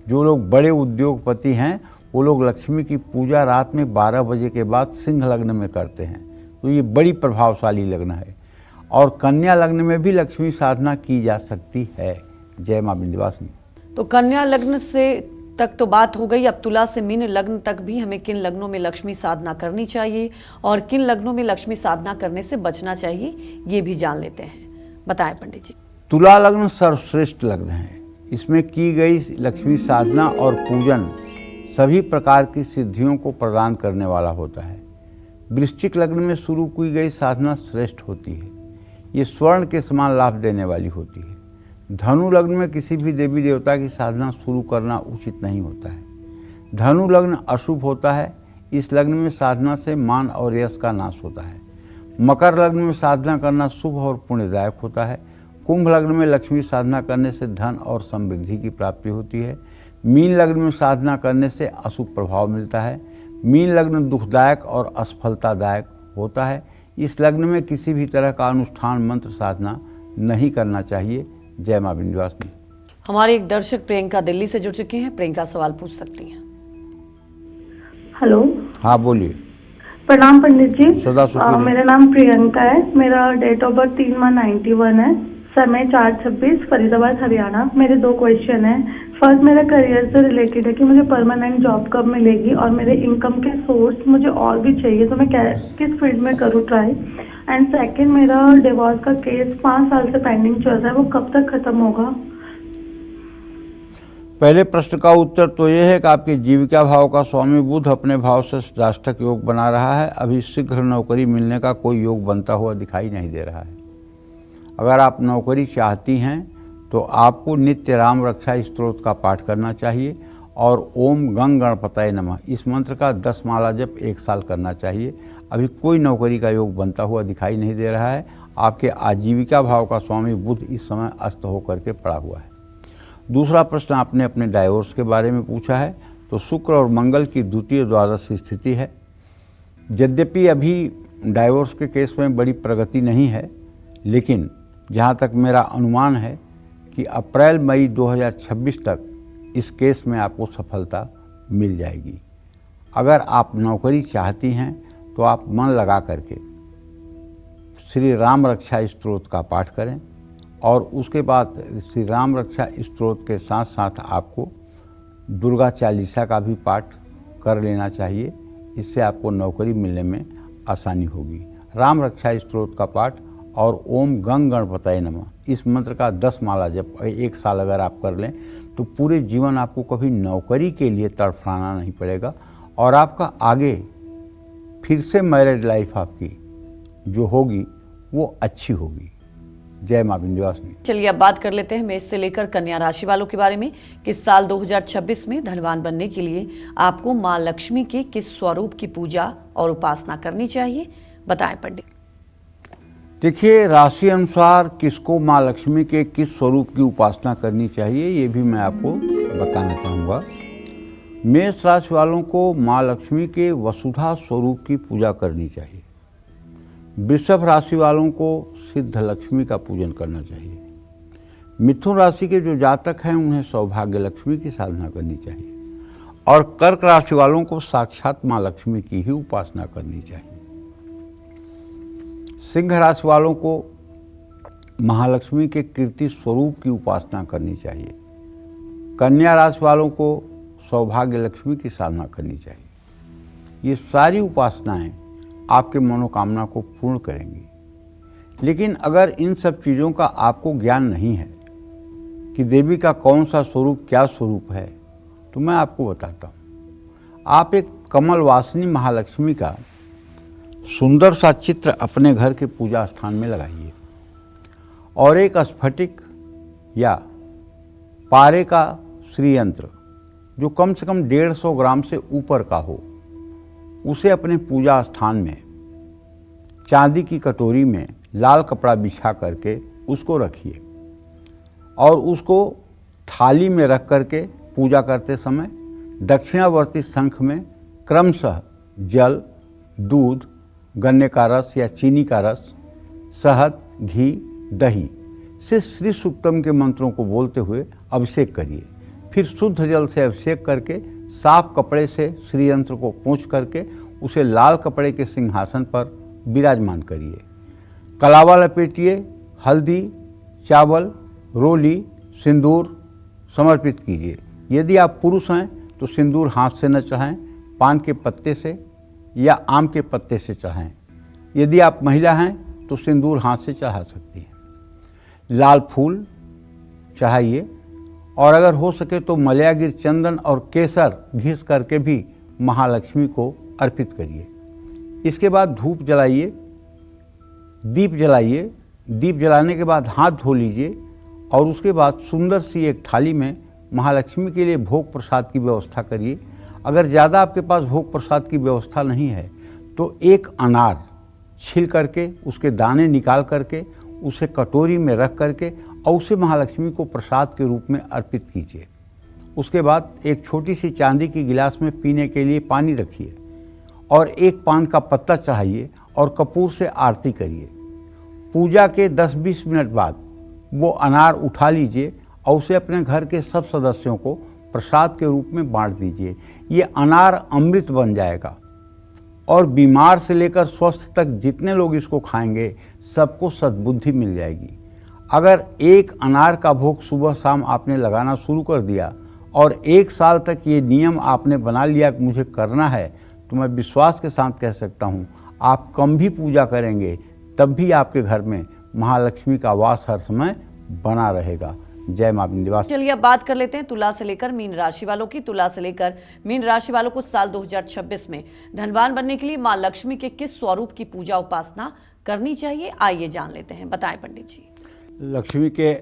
जो लोग बड़े उद्योगपति हैं वो लोग लक्ष्मी की पूजा रात में 12 बजे के बाद सिंह लग्न में करते हैं। तो ये बड़ी प्रभावशाली लग्न है। और कन्या लग्न में भी लक्ष्मी साधना की जा सकती है। जय माँ विंध्यवासिनी। तो कन्या लग्न से तक तो बात हो गई। अब तुला से मीन लग्न तक भी हमें किन लग्नों में लक्ष्मी साधना करनी चाहिए और किन लग्नों में लक्ष्मी साधना करने से बचना चाहिए, ये भी जान लेते हैं। बताएं पंडित जी। तुला लग्न सर्वश्रेष्ठ लग्न है। इसमें की गई लक्ष्मी साधना और पूजन सभी प्रकार की सिद्धियों को प्रदान करने वाला होता है। वृश्चिक लग्न में शुरू की गई साधना श्रेष्ठ होती है। ये स्वर्ण के समान लाभ देने वाली होती है। धनु लग्न में किसी भी देवी देवता की साधना शुरू करना उचित नहीं होता है। धनु लग्न अशुभ होता है। इस लग्न में साधना से मान और यश का नाश होता है। मकर लग्न में साधना करना शुभ और पुण्यदायक होता है। कुंभ लग्न में लक्ष्मी साधना करने से धन और समृद्धि की प्राप्ति होती है। मीन लग्न में साधना करने से अशुभ प्रभाव मिलता है। मीन लग्न दुखदायक और असफलतादायक होता है। इस लग्न में किसी भी तरह का अनुष्ठान मंत्र साधना नहीं करना चाहिए। जय मां विंध्यवासिनी। हमारे एक दर्शक प्रियंका दिल्ली से जुड़ चुके हैं। प्रियंका सवाल पूछ सकती हैं। हेलो। हाँ बोलिए। प्रणाम पंडित जी। सदा सुखी रहिए। मेरा नाम प्रियंका है। मेरा डेट ऑफ बर्थ 3/91 है। समय 4/26, फरीदाबाद हरियाणा। मेरे 2 क्वेश्चन हैं। फर्स्ट मेरा करियर से रिलेटेड है कि मुझे परमानेंट जॉब कब मिलेगी और मेरे इनकम के सोर्स मुझे और भी चाहिए, तो मैं किस फील्ड में करूँ ट्राई। एंड सेकंड, मेरा डिवोर्स का केस 5 साल से पेंडिंग चल रहा है, वो कब तक खत्म होगा। पहले प्रश्न का उत्तर तो ये है कि आपके जीविका भाव का स्वामी बुध अपने भाव से दाष्टक योग बना रहा है। अभी शीघ्र नौकरी मिलने का कोई योग बनता हुआ दिखाई नहीं दे रहा है। अगर आप नौकरी चाहती हैं तो आपको नित्य राम रक्षा स्तोत्र का पाठ करना चाहिए और ओम गंग गणपतये नमः इस मंत्र का 10 माला जप 1 साल करना चाहिए। अभी कोई नौकरी का योग बनता हुआ दिखाई नहीं दे रहा है। आपके आजीविका भाव का स्वामी बुध इस समय अस्त होकर के पड़ा हुआ है। दूसरा प्रश्न आपने अपने डाइवोर्स के बारे में पूछा है। तो शुक्र और मंगल की द्वितीय द्वादश स्थिति है। यद्यपि अभी डाइवोर्स के केस में बड़ी प्रगति नहीं है, लेकिन जहाँ तक मेरा अनुमान है कि अप्रैल मई 2026 तक इस केस में आपको सफलता मिल जाएगी। अगर आप नौकरी चाहती हैं तो आप मन लगा करके श्री राम रक्षा स्तोत्र का पाठ करें और उसके बाद श्री राम रक्षा स्तोत्र के साथ साथ आपको दुर्गा चालीसा का भी पाठ कर लेना चाहिए। इससे आपको नौकरी मिलने में आसानी होगी। राम रक्षा स्तोत्र का पाठ और ओम गंग गणपतये नमः इस मंत्र का 10 माला जप 1 साल अगर आप कर लें तो पूरे जीवन आपको कभी नौकरी के लिए तड़फड़ाना नहीं पड़ेगा और आपका आगे फिर से मैरिड लाइफ आपकी जो होगी वो अच्छी होगी। जय मां विंध्यवासिनी। चलिए अब बात कर लेते हैं मेष से लेकर कन्या राशि वालों के बारे में कि साल 2026 में धनवान बनने के लिए आपको मां लक्ष्मी के किस स्वरूप की पूजा और उपासना करनी चाहिए, बताएं पंडित। देखिए, राशि अनुसार किसको माँ लक्ष्मी के किस स्वरूप की उपासना करनी चाहिए ये भी मैं आपको बताना चाहूँगा। मेष राशि वालों को माँ लक्ष्मी के वसुधा स्वरूप की पूजा करनी चाहिए। वृषभ राशि वालों को सिद्ध लक्ष्मी का पूजन करना चाहिए। मिथुन राशि के जो जातक हैं उन्हें सौभाग्य लक्ष्मी की साधना करनी चाहिए और कर्क राशि वालों को साक्षात माँ लक्ष्मी की ही उपासना करनी चाहिए। सिंह राशि वालों को महालक्ष्मी के कीर्ति स्वरूप की उपासना करनी चाहिए। कन्या राशि वालों को सौभाग्य लक्ष्मी की साधना करनी चाहिए। ये सारी उपासनाएं आपके मनोकामना को पूर्ण करेंगी। लेकिन अगर इन सब चीज़ों का आपको ज्ञान नहीं है कि देवी का कौन सा स्वरूप क्या स्वरूप है, तो मैं आपको बताता हूँ। आप एक कमल वासिनी महालक्ष्मी का सुंदर सा चित्र अपने घर के पूजा स्थान में लगाइए और एक स्फटिक या पारे का श्रीयंत्र जो कम से कम 150 ग्राम से ऊपर का हो उसे अपने पूजा स्थान में चांदी की कटोरी में लाल कपड़ा बिछा करके उसको रखिए और उसको थाली में रख करके पूजा करते समय दक्षिणावर्ती शंख में क्रमशः जल, दूध, गन्ने का रस या चीनी का रस, शहद, घी, दही से श्री सूक्तम के मंत्रों को बोलते हुए अभिषेक करिए। फिर शुद्ध जल से अभिषेक करके साफ कपड़े से श्री यंत्र को पोंछ करके उसे लाल कपड़े के सिंहासन पर विराजमान करिए। कलावा लपेटिए, हल्दी, चावल, रोली, सिंदूर समर्पित कीजिए। यदि आप पुरुष हैं तो सिंदूर हाथ से न चढ़ाएं, पान के पत्ते से या आम के पत्ते से चढ़ाएं। यदि आप महिला हैं तो सिंदूर हाथ से चढ़ा सकती हैं। लाल फूल चढ़ाइए और अगर हो सके तो मलयागिर चंदन और केसर घिस करके भी महालक्ष्मी को अर्पित करिए। इसके बाद धूप जलाइए, दीप जलाइए। दीप जलाने के बाद हाथ धो लीजिए और उसके बाद सुंदर सी एक थाली में महालक्ष्मी के लिए भोग प्रसाद की व्यवस्था करिए। अगर ज़्यादा आपके पास भोग प्रसाद की व्यवस्था नहीं है तो एक अनार छील करके उसके दाने निकाल करके उसे कटोरी में रख करके और उसे महालक्ष्मी को प्रसाद के रूप में अर्पित कीजिए। उसके बाद एक छोटी सी चांदी की गिलास में पीने के लिए पानी रखिए और एक पान का पत्ता चढ़ाइए और कपूर से आरती करिए। पूजा के 10-20 मिनट बाद वो अनार उठा लीजिए और उसे अपने घर के सब सदस्यों को प्रसाद के रूप में बांट दीजिए। ये अनार अमृत बन जाएगा और बीमार से लेकर स्वस्थ तक जितने लोग इसको खाएंगे सबको सद्बुद्धि मिल जाएगी। अगर एक अनार का भोग सुबह शाम आपने लगाना शुरू कर दिया और 1 साल तक ये नियम आपने बना लिया कि मुझे करना है, तो मैं विश्वास के साथ कह सकता हूँ आप कम भी पूजा करेंगे तब भी आपके घर में महालक्ष्मी का वास हर समय बना रहेगा। जय मां विंध्यवासिनी। चलिए अब बात कर लेते हैं तुला से लेकर मीन राशि वालों की। तुला से लेकर मीन राशि वालों को साल 2026 में धनवान बनने के लिए मां लक्ष्मी के किस स्वरूप की पूजा उपासना करनी चाहिए, आइए जान लेते हैं। बताएं पंडित जी। लक्ष्मी के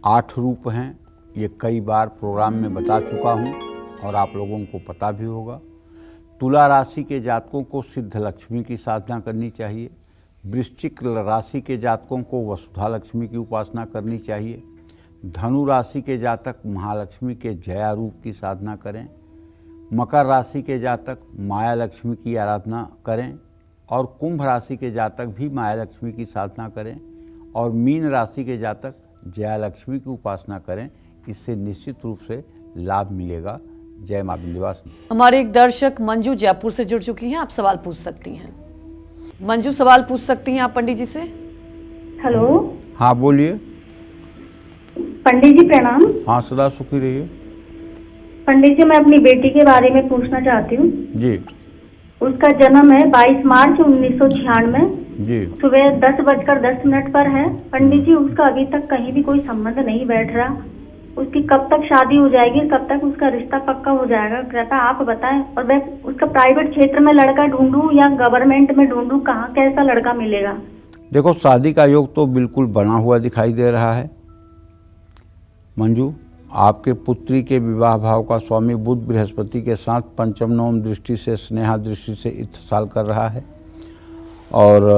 8 रूप हैं, ये कई बार प्रोग्राम में बता चुका हूँ और आप लोगों को पता भी होगा। तुला राशि के जातकों को सिद्ध लक्ष्मी की साधना करनी चाहिए। वृश्चिक राशि के जातकों को वसुधा लक्ष्मी की उपासना करनी चाहिए। धनु राशि के जातक महालक्ष्मी के जया रूप की साधना करें। मकर राशि के जातक माया लक्ष्मी की आराधना करें और कुंभ राशि के जातक भी माया लक्ष्मी की साधना करें और मीन राशि के जातक जया लक्ष्मी की उपासना करें। इससे निश्चित रूप से लाभ मिलेगा। जय मां विंध्यवासिनी। हमारे एक दर्शक मंजू जयपुर से जुड़ चुकी हैं, आप सवाल पूछ सकती हैं। मंजू सवाल पूछ सकती हैं आप पंडित जी से। हेलो। हाँ बोलिए। पंडित जी प्रणाम। हाँ सदा सुखी रहिए। पंडित जी मैं अपनी बेटी के बारे में पूछना चाहती हूँ। जी। उसका जन्म है 22 मार्च 1996 जी। सुबह 10:10 पर है। पंडित जी उसका अभी तक कहीं भी कोई संबंध नहीं बैठ रहा। उसकी कब तक शादी हो जाएगी, कब तक उसका रिश्ता पक्का हो जाएगा, कृपया आप बताएं। और मैं उसका प्राइवेट क्षेत्र में लड़का ढूंढूं या गवर्नमेंट में ढूंढूं, कहाँ कैसा लड़का मिलेगा? देखो शादी का योग तो बिल्कुल बना हुआ दिखाई दे रहा है। मंजू, आपके पुत्री के विवाह भाव का स्वामी बुध बृहस्पति के साथ पंचम नवम दृष्टि से स्नेहा दृष्टि से इत्तेसाल कर रहा है और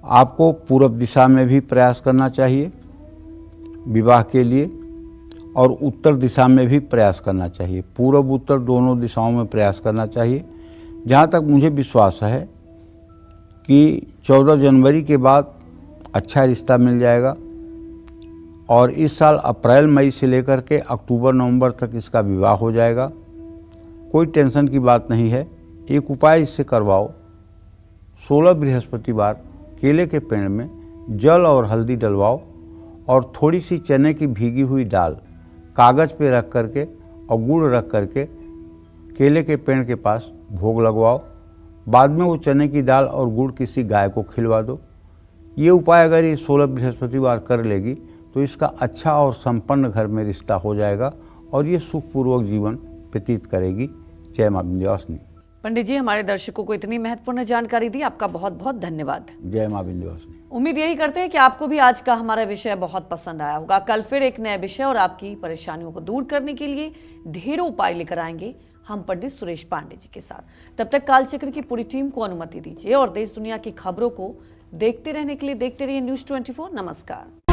आपको पूर्व दिशा में भी प्रयास करना चाहिए विवाह के लिए और उत्तर दिशा में भी प्रयास करना चाहिए। पूर्व उत्तर दोनों दिशाओं में प्रयास करना चाहिए। जहाँ तक मुझे विश्वास है कि 14 जनवरी के बाद अच्छा रिश्ता मिल जाएगा और इस साल अप्रैल मई से लेकर के अक्टूबर नवंबर तक इसका विवाह हो जाएगा। कोई टेंशन की बात नहीं है। एक उपाय इससे करवाओ। 16 बृहस्पतिवार केले के पेड़ में जल और हल्दी डलवाओ और थोड़ी सी चने की भीगी हुई दाल कागज़ पे रख करके और गुड़ रख करके केले के पेड़ के पास भोग लगवाओ। बाद में वो चने की दाल और गुड़ किसी गाय को खिलवा दो। ये उपाय अगर ये 16 बृहस्पतिवार कर लेगी तो इसका अच्छा और संपन्न घर में रिश्ता हो जाएगा और ये सुखपूर्वक जीवन व्यतीत करेगी। जय मां विंध्यवासिनी। पंडित जी हमारे दर्शकों को इतनी महत्वपूर्ण जानकारी दी, आपका बहुत बहुत धन्यवाद। जय मां विंध्यवासिनी। उम्मीद यही करते हैं कि आपको भी आज का हमारा विषय बहुत पसंद आया होगा। कल फिर एक नए विषय और आपकी परेशानियों को दूर करने के लिए ढेरों उपाय लेकर आएंगे हम पंडित सुरेश पांडे जी के साथ। तब तक कालचक्र की पूरी टीम को अनुमति दीजिए और देश दुनिया की खबरों को देखते रहने के लिए देखते रहिए News 24। नमस्कार।